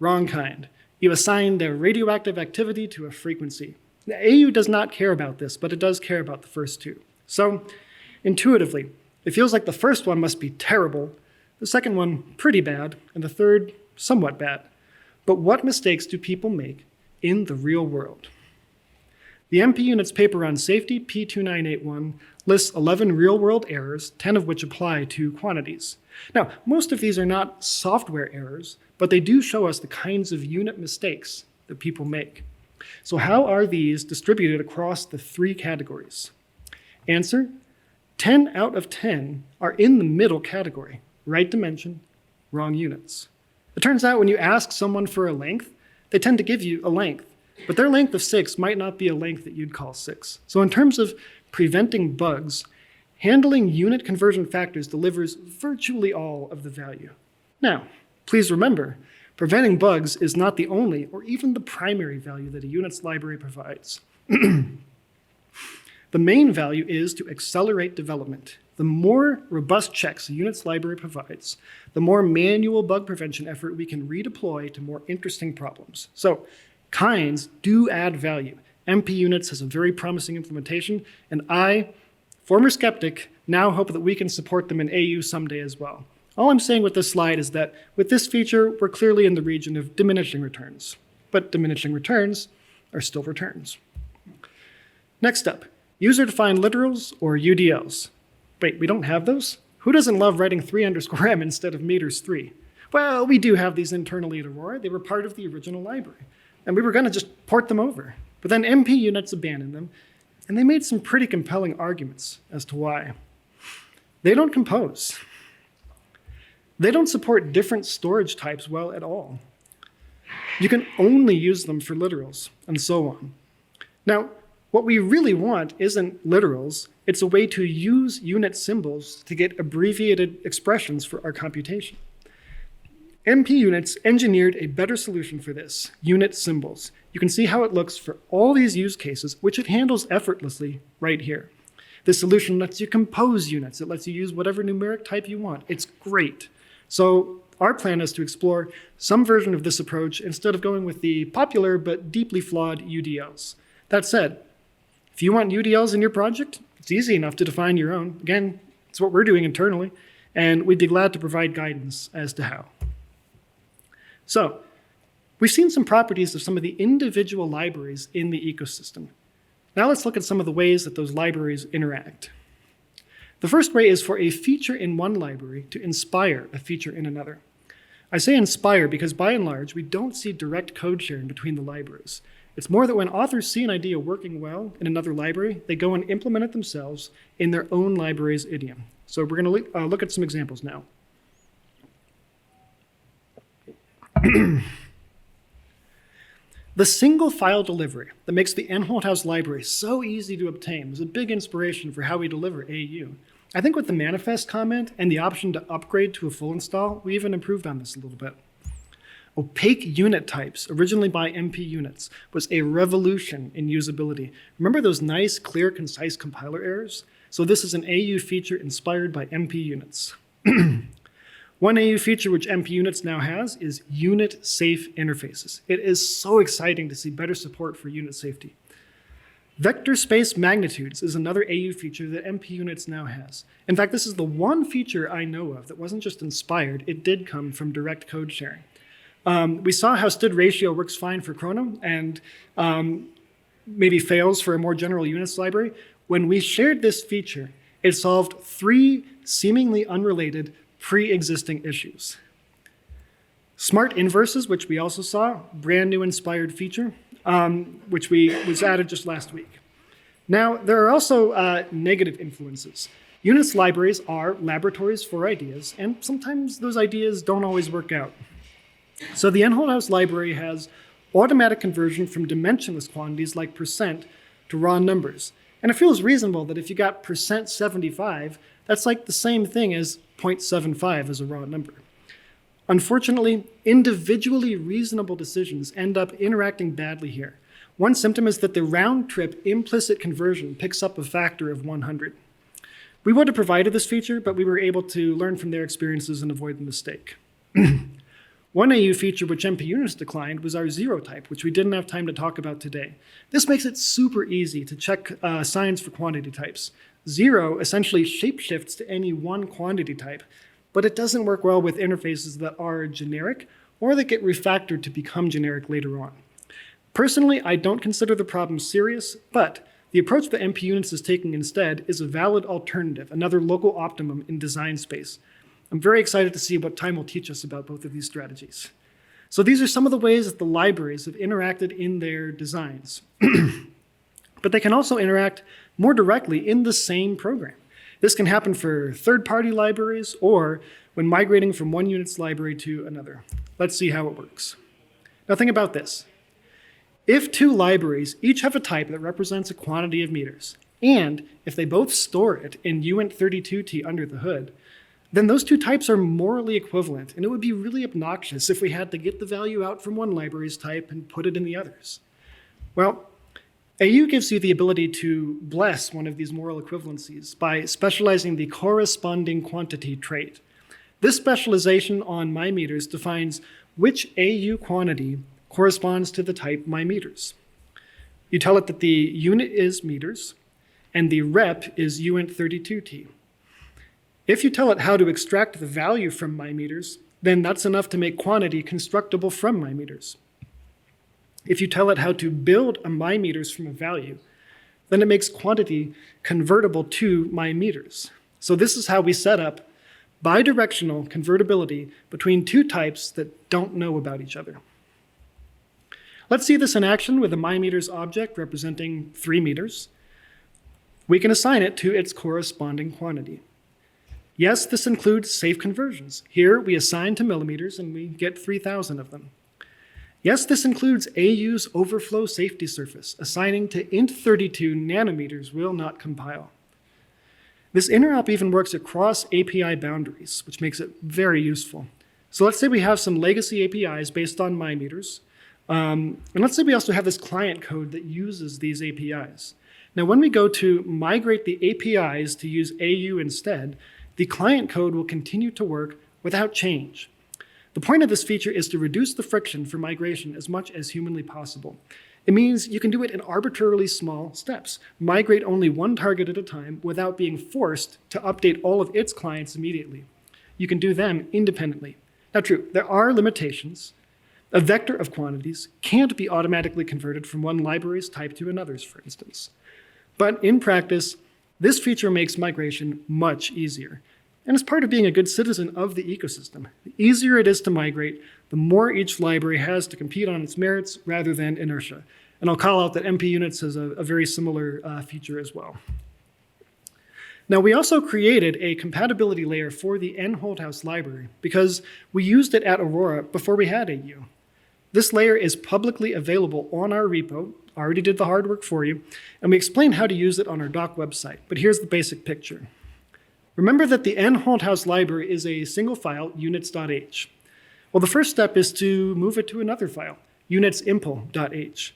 wrong kind. You assign the radioactive activity to a frequency. The AU does not care about this, but it does care about the first 2. So, intuitively, it feels like the first one must be terrible, the second one pretty bad, and the third somewhat bad. But what mistakes do people make in the real world? The MP Units paper on safety, P2981, lists 11 real-world errors, 10 of which apply to quantities. Now, most of these are not software errors, but they do show us the kinds of unit mistakes that people make. So how are these distributed across the 3 categories? Answer, 10 out of 10 are in the middle category, right dimension, wrong units. It turns out when you ask someone for a length, they tend to give you a length, but their length of 6 might not be a length that you'd call 6. So in terms of preventing bugs, handling unit conversion factors delivers virtually all of the value. Now, please remember, preventing bugs is not the only or even the primary value that a units library provides. The main value is to accelerate development. The more robust checks a units library provides, the more manual bug prevention effort we can redeploy to more interesting problems. So, kinds do add value. MP Units has a very promising implementation, and I, former skeptic, now hope that we can support them in AU someday as well. All I'm saying with this slide is that with this feature, we're clearly in the region of diminishing returns, but diminishing returns are still returns. Next up, user-defined literals or UDLs. Wait, we don't have those? Who doesn't love writing 3_m instead of meters 3? Well, we do have these internally at Aurora. They were part of the original library, and we were going to just port them over. But then MP Units abandoned them. and they made some pretty compelling arguments as to why. They don't compose. They don't support different storage types well at all. You can only use them for literals, and so on. Now, what we really want isn't literals, it's a way to use unit symbols to get abbreviated expressions for our computation. MP units engineered a better solution for this, unit symbols. You can see how it looks for all these use cases, which it handles effortlessly right here. This solution lets you compose units. It lets you use whatever numeric type you want. It's great. So our plan is to explore some version of this approach instead of going with the popular but deeply flawed UDLs. That said, if you want UDLs in your project, it's easy enough to define your own. Again, it's what we're doing internally, and we'd be glad to provide guidance as to how. So, we've seen some properties of some of the individual libraries in the ecosystem. Now let's look at some of the ways that those libraries interact. The first way is for a feature in one library to inspire a feature in another. I say inspire because by and large, we don't see direct code sharing between the libraries. It's more that when authors see an idea working well in another library, they go and implement it themselves in their own library's idiom. So we're going to look at some examples now. The single file delivery that makes the nholthaus library so easy to obtain was a big inspiration for how we deliver AU. I think with the manifest comment and the option to upgrade to a full install, we even improved on this a little bit. Opaque unit types, originally by MP units, was a revolution in usability. Remember those nice, clear, concise compiler errors? So this is an AU feature inspired by MP units. One AU feature which MP units now has is unit-safe interfaces. It is so exciting to see better support for unit safety. Vector space magnitudes is another AU feature that MP units now has. In fact, this is the one feature I know of that wasn't just inspired, it did come from direct code sharing. We saw how std ratio works fine for Chrono and maybe fails for a more general units library. When we shared this feature, it solved 3 seemingly unrelated pre-existing issues. Smart inverses, which we also saw, brand new inspired feature, which was added just last week. Now, there are also negative influences. Units libraries are laboratories for ideas, and sometimes those ideas don't always work out. So the nholthaus library has automatic conversion from dimensionless quantities like percent to raw numbers. And it feels reasonable that if you got %75, that's like the same thing as 0.75 as a raw number. Unfortunately, individually reasonable decisions end up interacting badly here. One symptom is that the round-trip implicit conversion picks up a factor of 100. We would have provided this feature, but we were able to learn from their experiences and avoid the mistake. One AU feature which MP units declined was our zero type, which we didn't have time to talk about today. This makes it super easy to check signs for quantity types. Zero essentially shapeshifts to any one quantity type, but it doesn't work well with interfaces that are generic or that get refactored to become generic later on. Personally, I don't consider the problem serious, but the approach that MP units is taking instead is a valid alternative, another local optimum in design space. I'm very excited to see what time will teach us about both of these strategies. So these are some of the ways that the libraries have interacted in their designs. But they can also interact more directly in the same program. This can happen for third-party libraries or when migrating from one unit's library to another. Let's see how it works. Now think about this. If 2 libraries each have a type that represents a quantity of meters, and if they both store it in uint32t under the hood, then those 2 types are morally equivalent, and it would be really obnoxious if we had to get the value out from one library's type and put it in the others. Well, AU gives you the ability to bless one of these moral equivalencies by specializing the corresponding quantity trait. This specialization on mymeters defines which AU quantity corresponds to the type mymeters. You tell it that the unit is meters, and the rep is uint32t. If you tell it how to extract the value from mymeters, then that's enough to make quantity constructible from mymeters. If you tell it how to build a mymeters from a value, then it makes quantity convertible to mymeters. So this is how we set up bidirectional convertibility between 2 types that don't know about each other. Let's see this in action with a mymeters object representing 3 meters. we can assign it to its corresponding quantity. Yes, this includes safe conversions. Here, we assign to millimeters, and we get 3,000 of them. Yes, this includes AU's overflow safety surface. Assigning to int32 nanometers will not compile. This interop even works across API boundaries, which makes it very useful. So let's say we have some legacy APIs based on mymeters. And let's say we also have this client code that uses these APIs. Now, when we go to migrate the APIs to use AU instead, the client code will continue to work without change. The point of this feature is to reduce the friction for migration as much as humanly possible. It means you can do it in arbitrarily small steps. Migrate only one target at a time without being forced to update all of its clients immediately. You can do them independently. Now, true, there are limitations. A vector of quantities can't be automatically converted from one library's type to another's, for instance. But in practice, this feature makes migration much easier. And it's part of being a good citizen of the ecosystem. The easier it is to migrate, the more each library has to compete on its merits rather than inertia. And I'll call out that MP Units has a very similar feature as well. Now, we also created a compatibility layer for the nholthaus library because we used it at Aurora before we had AU. This layer is publicly available on our repo, already did the hard work for you, and we explain how to use it on our doc website. But here's the basic picture. Remember that the nholthaus library is a single file, units.h. Well, the first step is to move it to another file, unitsimple.h.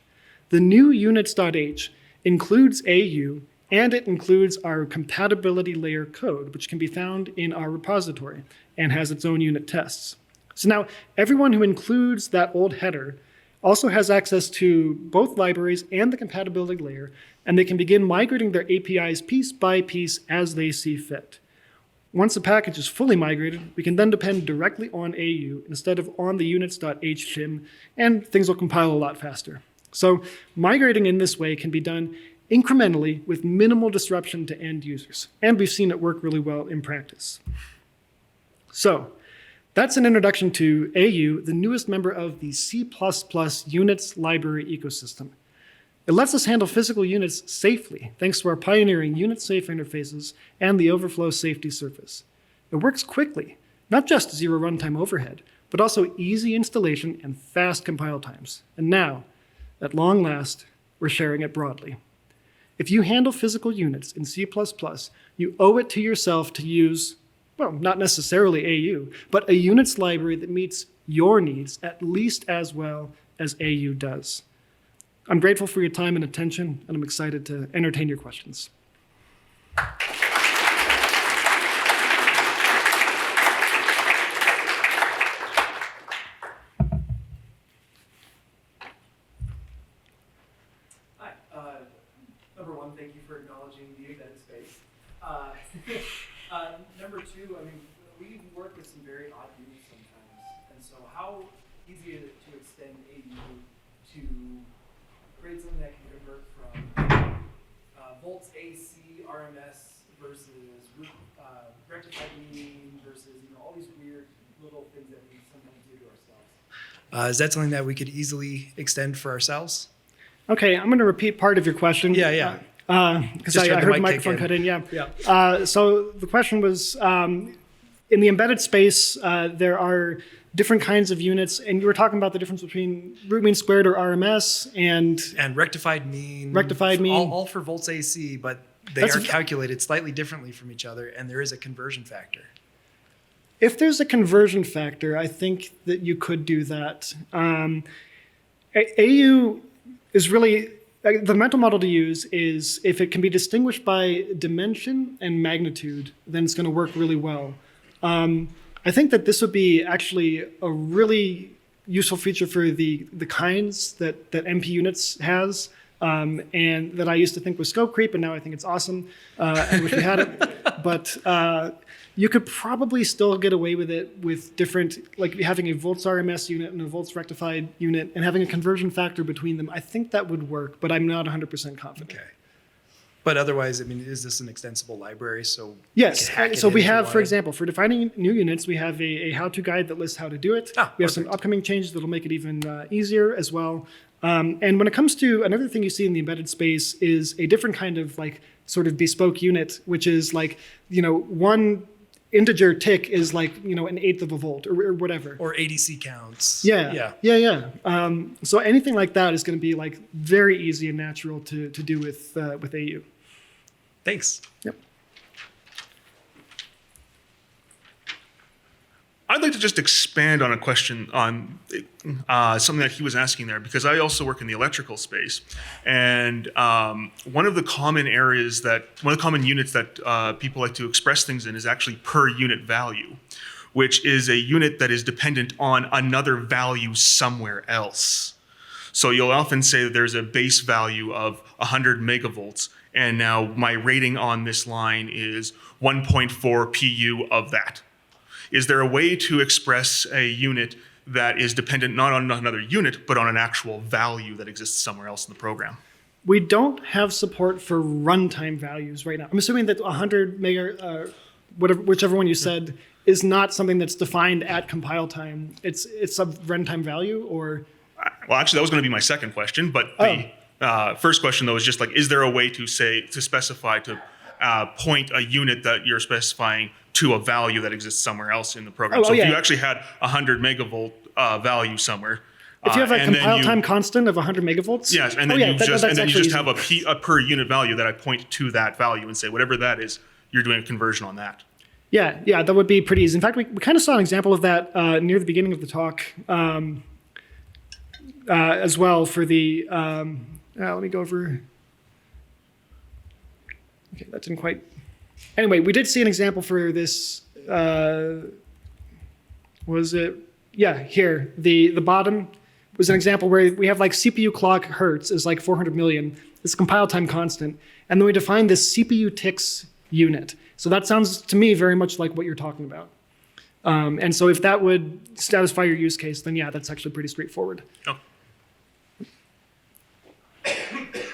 The new units.h includes AU, and it includes our compatibility layer code, which can be found in our repository and has its own unit tests. So now everyone who includes that old header also has access to both libraries and the compatibility layer, and they can begin migrating their APIs piece by piece as they see fit. Once a package is fully migrated, we can then depend directly on AU instead of on the units.h shim, and things will compile a lot faster. So migrating in this way can be done incrementally with minimal disruption to end users. And we've seen it work really well in practice. So that's an introduction to AU, the newest member of the C++ units library ecosystem. It lets us handle physical units safely, thanks to our pioneering unit-safe interfaces and the overflow safety surface. It works quickly, not just zero runtime overhead, but also easy installation and fast compile times. And now, at long last, we're sharing it broadly. If you handle physical units in C++, you owe it to yourself to use, well, not necessarily AU, but a units library that meets your needs at least as well as AU does. I'm grateful for your time and attention, and I'm excited to entertain your questions. Hi. Number one, thank you for acknowledging the embedded space. Number two, I mean, we work with some very odd units sometimes, and so how easy is it to extend AU to create something that can convert from volts AC, RMS versus rectified mean versus all these weird little things that we sometimes do to ourselves. Is that something that we could easily extend for ourselves? Okay, I'm going to repeat part of your question. Yeah. Because I heard the microphone cut in, yeah. So the question was, in the embedded space, there are different kinds of units, and you were talking about the difference between root mean squared or RMS and rectified mean. All for volts AC, but they are calculated slightly differently from each other, and there is a conversion factor. If there's a conversion factor, I think that you could do that. AU is really, the mental model to use is if it can be distinguished by dimension and magnitude, then it's going to work really well. I think that this would be actually a really useful feature for the kinds that MP Units has, and that I used to think was scope creep, and now I think it's awesome. I wish we had it. But you could probably still get away with it with different, like having a volts RMS unit and a volts rectified unit and having a conversion factor between them. I think that would work, but I'm not 100% confident. Okay. But otherwise, I mean, is this an extensible library? So yes. So we have, for example, for defining new units, we have a how-to guide that lists how to do it. We have some upcoming changes that'll make it even easier as well. And when it comes to another thing you see in the embedded space is a different kind of like sort of bespoke unit, which is like, one integer tick is like, an eighth of a volt or whatever. Or ADC counts. Yeah. So anything like that is going to be like very easy and natural to do with AU. Thanks. Yep. I'd like to just expand on a question on something that he was asking there, because I also work in the electrical space. And one of the common units that people like to express things in is actually per unit value, which is a unit that is dependent on another value somewhere else. So you'll often say that there's a base value of 100 megavolts, and now my rating on this line is 1.4 PU of that. Is there a way to express a unit that is dependent not on another unit, but on an actual value that exists somewhere else in the program? We don't have support for runtime values right now. I'm assuming that 100 mega, whichever one you said, is not something that's defined at compile time. It's a runtime value, or? Well, actually, that was going to be my second question, but the first question, though, is just like, is there a way to specify, to point a unit that you're specifying to a value that exists somewhere else in the program? If you actually had 100 megavolt value somewhere, if you have a compile time constant of 100 megavolts, yes, and then you just have a per unit value that I point to that value and say whatever that is, you're doing a conversion on that. Yeah, that would be pretty easy. In fact, we kind of saw an example of that near the beginning of the talk as well for the. Let me go over. Okay, that didn't quite. Anyway, we did see an example for this. Was it? Yeah, here. The bottom was an example where we have like CPU clock hertz is like 400 million. It's a compile time constant. And then we define this CPU ticks unit. So that sounds to me very much like what you're talking about. And so if that would satisfy your use case, then yeah, that's actually pretty straightforward. Oh.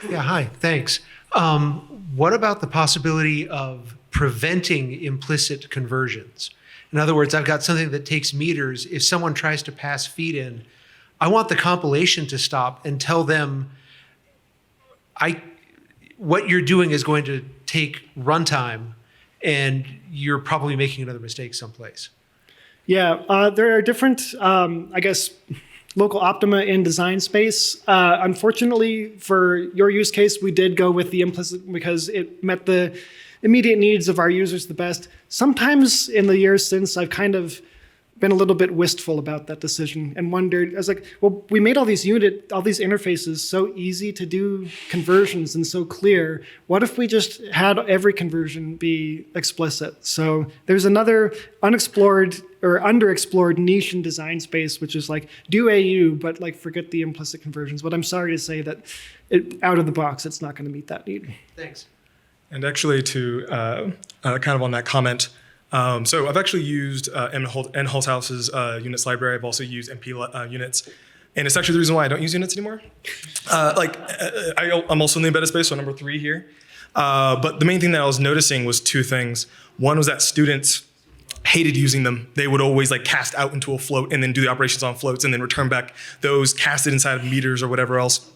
Yeah, hi, thanks. What about the possibility of preventing implicit conversions? In other words, I've got something that takes meters. If someone tries to pass feed in, I want the compilation to stop and tell them, what you're doing is going to take runtime, and you're probably making another mistake someplace. Yeah, there are different, local optima in design space. Unfortunately, for your use case, we did go with the implicit because it met the immediate needs of our users the best. Sometimes in the years since, I've kind of been a little bit wistful about that decision and wondered, I was like, well, we made all these interfaces so easy to do conversions and so clear. What if we just had every conversion be explicit? So there's another unexplored or underexplored niche in design space, which is like, do AU, but like forget the implicit conversions. But I'm sorry to say that out of the box, it's not going to meet that need. Thanks. And actually to kind of on that comment, so I've actually used nholthaus's units library. I've also used NP units. And it's actually the reason why I don't use units anymore. I'm also in the embedded space, so number 3 here. But the main thing that I was noticing was 2 things. One was that students hated using them. They would always like cast out into a float and then do the operations on floats and then return back those casted inside of meters or whatever else.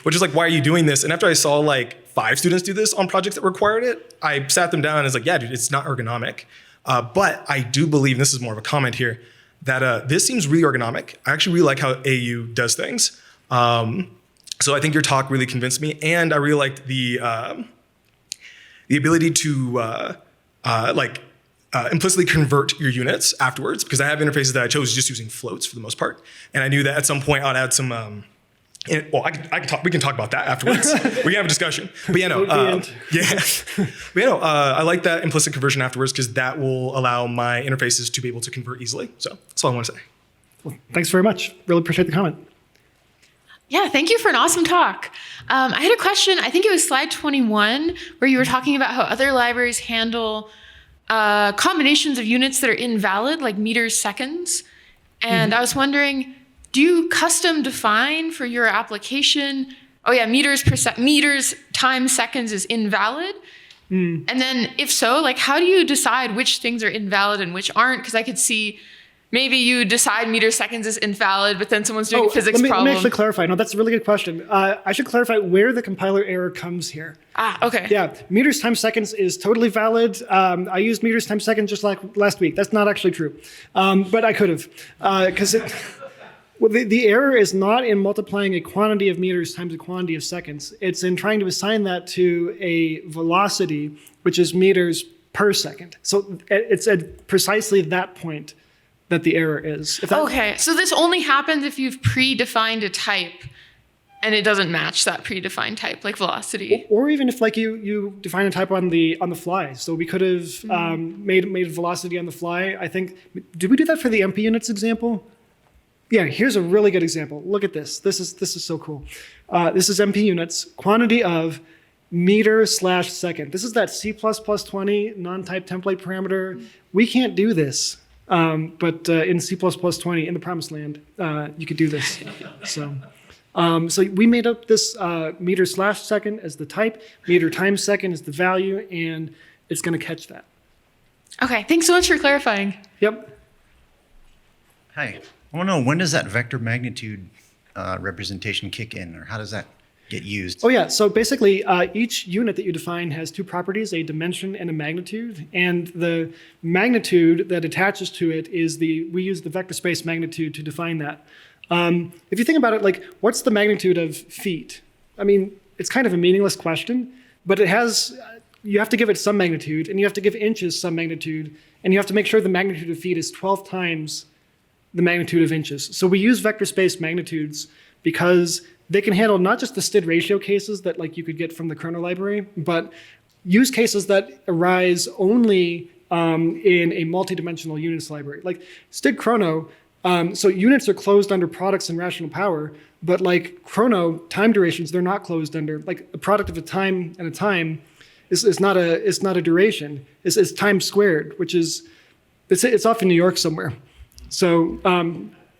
Which is like, why are you doing this? And after I saw like 5 students do this on projects that required it, I sat them down and was like, yeah, dude, it's not ergonomic. But I do believe, and this is more of a comment here, that this seems really ergonomic. I actually really like how AU does things. So I think your talk really convinced me. And I really liked the ability to implicitly convert your units afterwards, because I have interfaces that I chose just using floats for the most part. And I knew that at some point I'd add some, we can talk about that afterwards. We can have a discussion. But I like that implicit conversion afterwards because that will allow my interfaces to be able to convert easily. So that's all I want to say. Well, thanks very much. Really appreciate the comment. Yeah, thank you for an awesome talk. I had a question. I think it was slide 21, where you were talking about how other libraries handle combinations of units that are invalid, like meters, seconds. And I was wondering, do you custom define for your application, meters times seconds is invalid? And then if so, like how do you decide which things are invalid and which aren't? Because I could see maybe you decide meter seconds is invalid, but then someone's doing a physics let me problem. actually clarify. No, that's a really good question. I should clarify where the compiler error comes here. Okay. Yeah, meters times seconds is totally valid. I used meters times seconds just like last week. That's not actually true, but I could have, because the error is not in multiplying a quantity of meters times a quantity of seconds. It's in trying to assign that to a velocity, which is meters per second. So it's at precisely that point that the error is. Okay, so this only happens if you've predefined a type and it doesn't match that predefined type, like velocity. Or even if like you define a type on the fly. So we could have made velocity on the fly. I think, did we do that for the MP units example? Yeah, here's a really good example. Look at this. This is so cool. This is MP units, quantity of meter/second. This is that C++20 non-type template parameter. We can't do this. But in C++20 in the promised land, you could do this. So we made up this meter/second as the type, meter times second is the value, and it's going to catch that. Okay, thanks so much for clarifying. Yep. Hi. I want to know, when does that vector magnitude representation kick in, or how does that get used? Oh yeah, so basically each unit that you define has two properties, a dimension and a magnitude, and the magnitude that attaches to it is we use the vector space magnitude to define that. If you think about it, like, what's the magnitude of feet? I mean, it's kind of a meaningless question, but you have to give it some magnitude, and you have to give inches some magnitude, and you have to make sure the magnitude of feet is 12 times the magnitude of inches. So we use vector space magnitudes because they can handle not just the STID ratio cases that like you could get from the kernel library, but use cases that arise only in a multi-dimensional units library. Like STID chrono, so units are closed under products and rational power, but like chrono time durations, they're not closed under. Like a product of a time and a time is not a duration. It's time squared, which is it's off in New York somewhere. So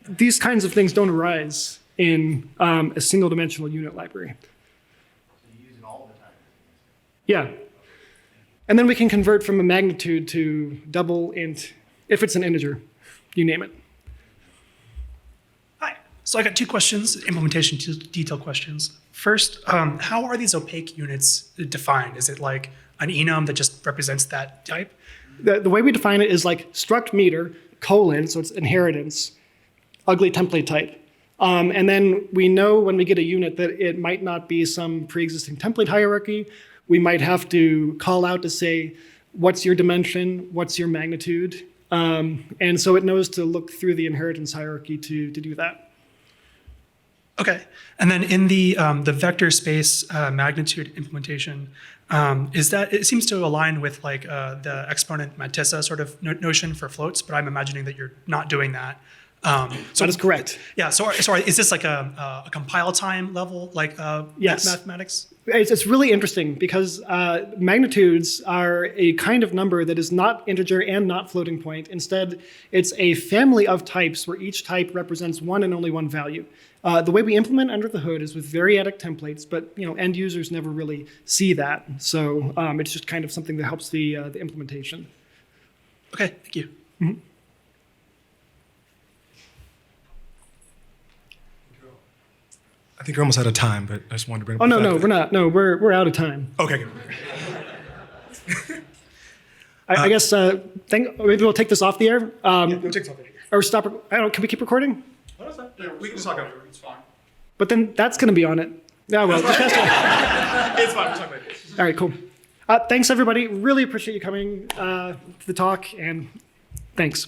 these kinds of things don't arise in a single dimensional unit library. So you use it all the time? Yeah. And then we can convert from a magnitude to double int, if it's an integer, you name it. Hi. So I got two questions, implementation detail questions. First, how are these opaque units defined? Is it like an enum that just represents that type? The way we define it is like struct meter, colon, so it's inheritance, ugly template type. And then we know when we get a unit that it might not be some pre-existing template hierarchy. We might have to call out to say, what's your dimension? What's your magnitude? And so it knows to look through the inheritance hierarchy to do that. Okay. And then in the vector space magnitude implementation, it seems to align with like the exponent mantissa sort of notion for floats, but I'm imagining that you're not doing that. So that is correct. Yeah. So sorry, is this like a compile time level, like yes. mathematics? It's really interesting because magnitudes are a kind of number that is not integer and not floating point. Instead, it's a family of types where each type represents one and only one value. The way we implement under the hood is with variadic templates, but end users never really see that. So it's just kind of something that helps the implementation. Okay, thank you. Mm-hmm. I think we're almost out of time, but I just wanted to bring up Oh, no, we're not. No, we're out of time. Okay, good. I guess maybe we'll take this off the air. We'll take this off the air. Or stop. I don't know, can we keep recording? Yeah, we can just talk about it. It's fine. But then that's going to be on it. Yeah, well. It's fine. We'll talk about it. All right, cool. Thanks, everybody. Really appreciate you coming to the talk, and thanks.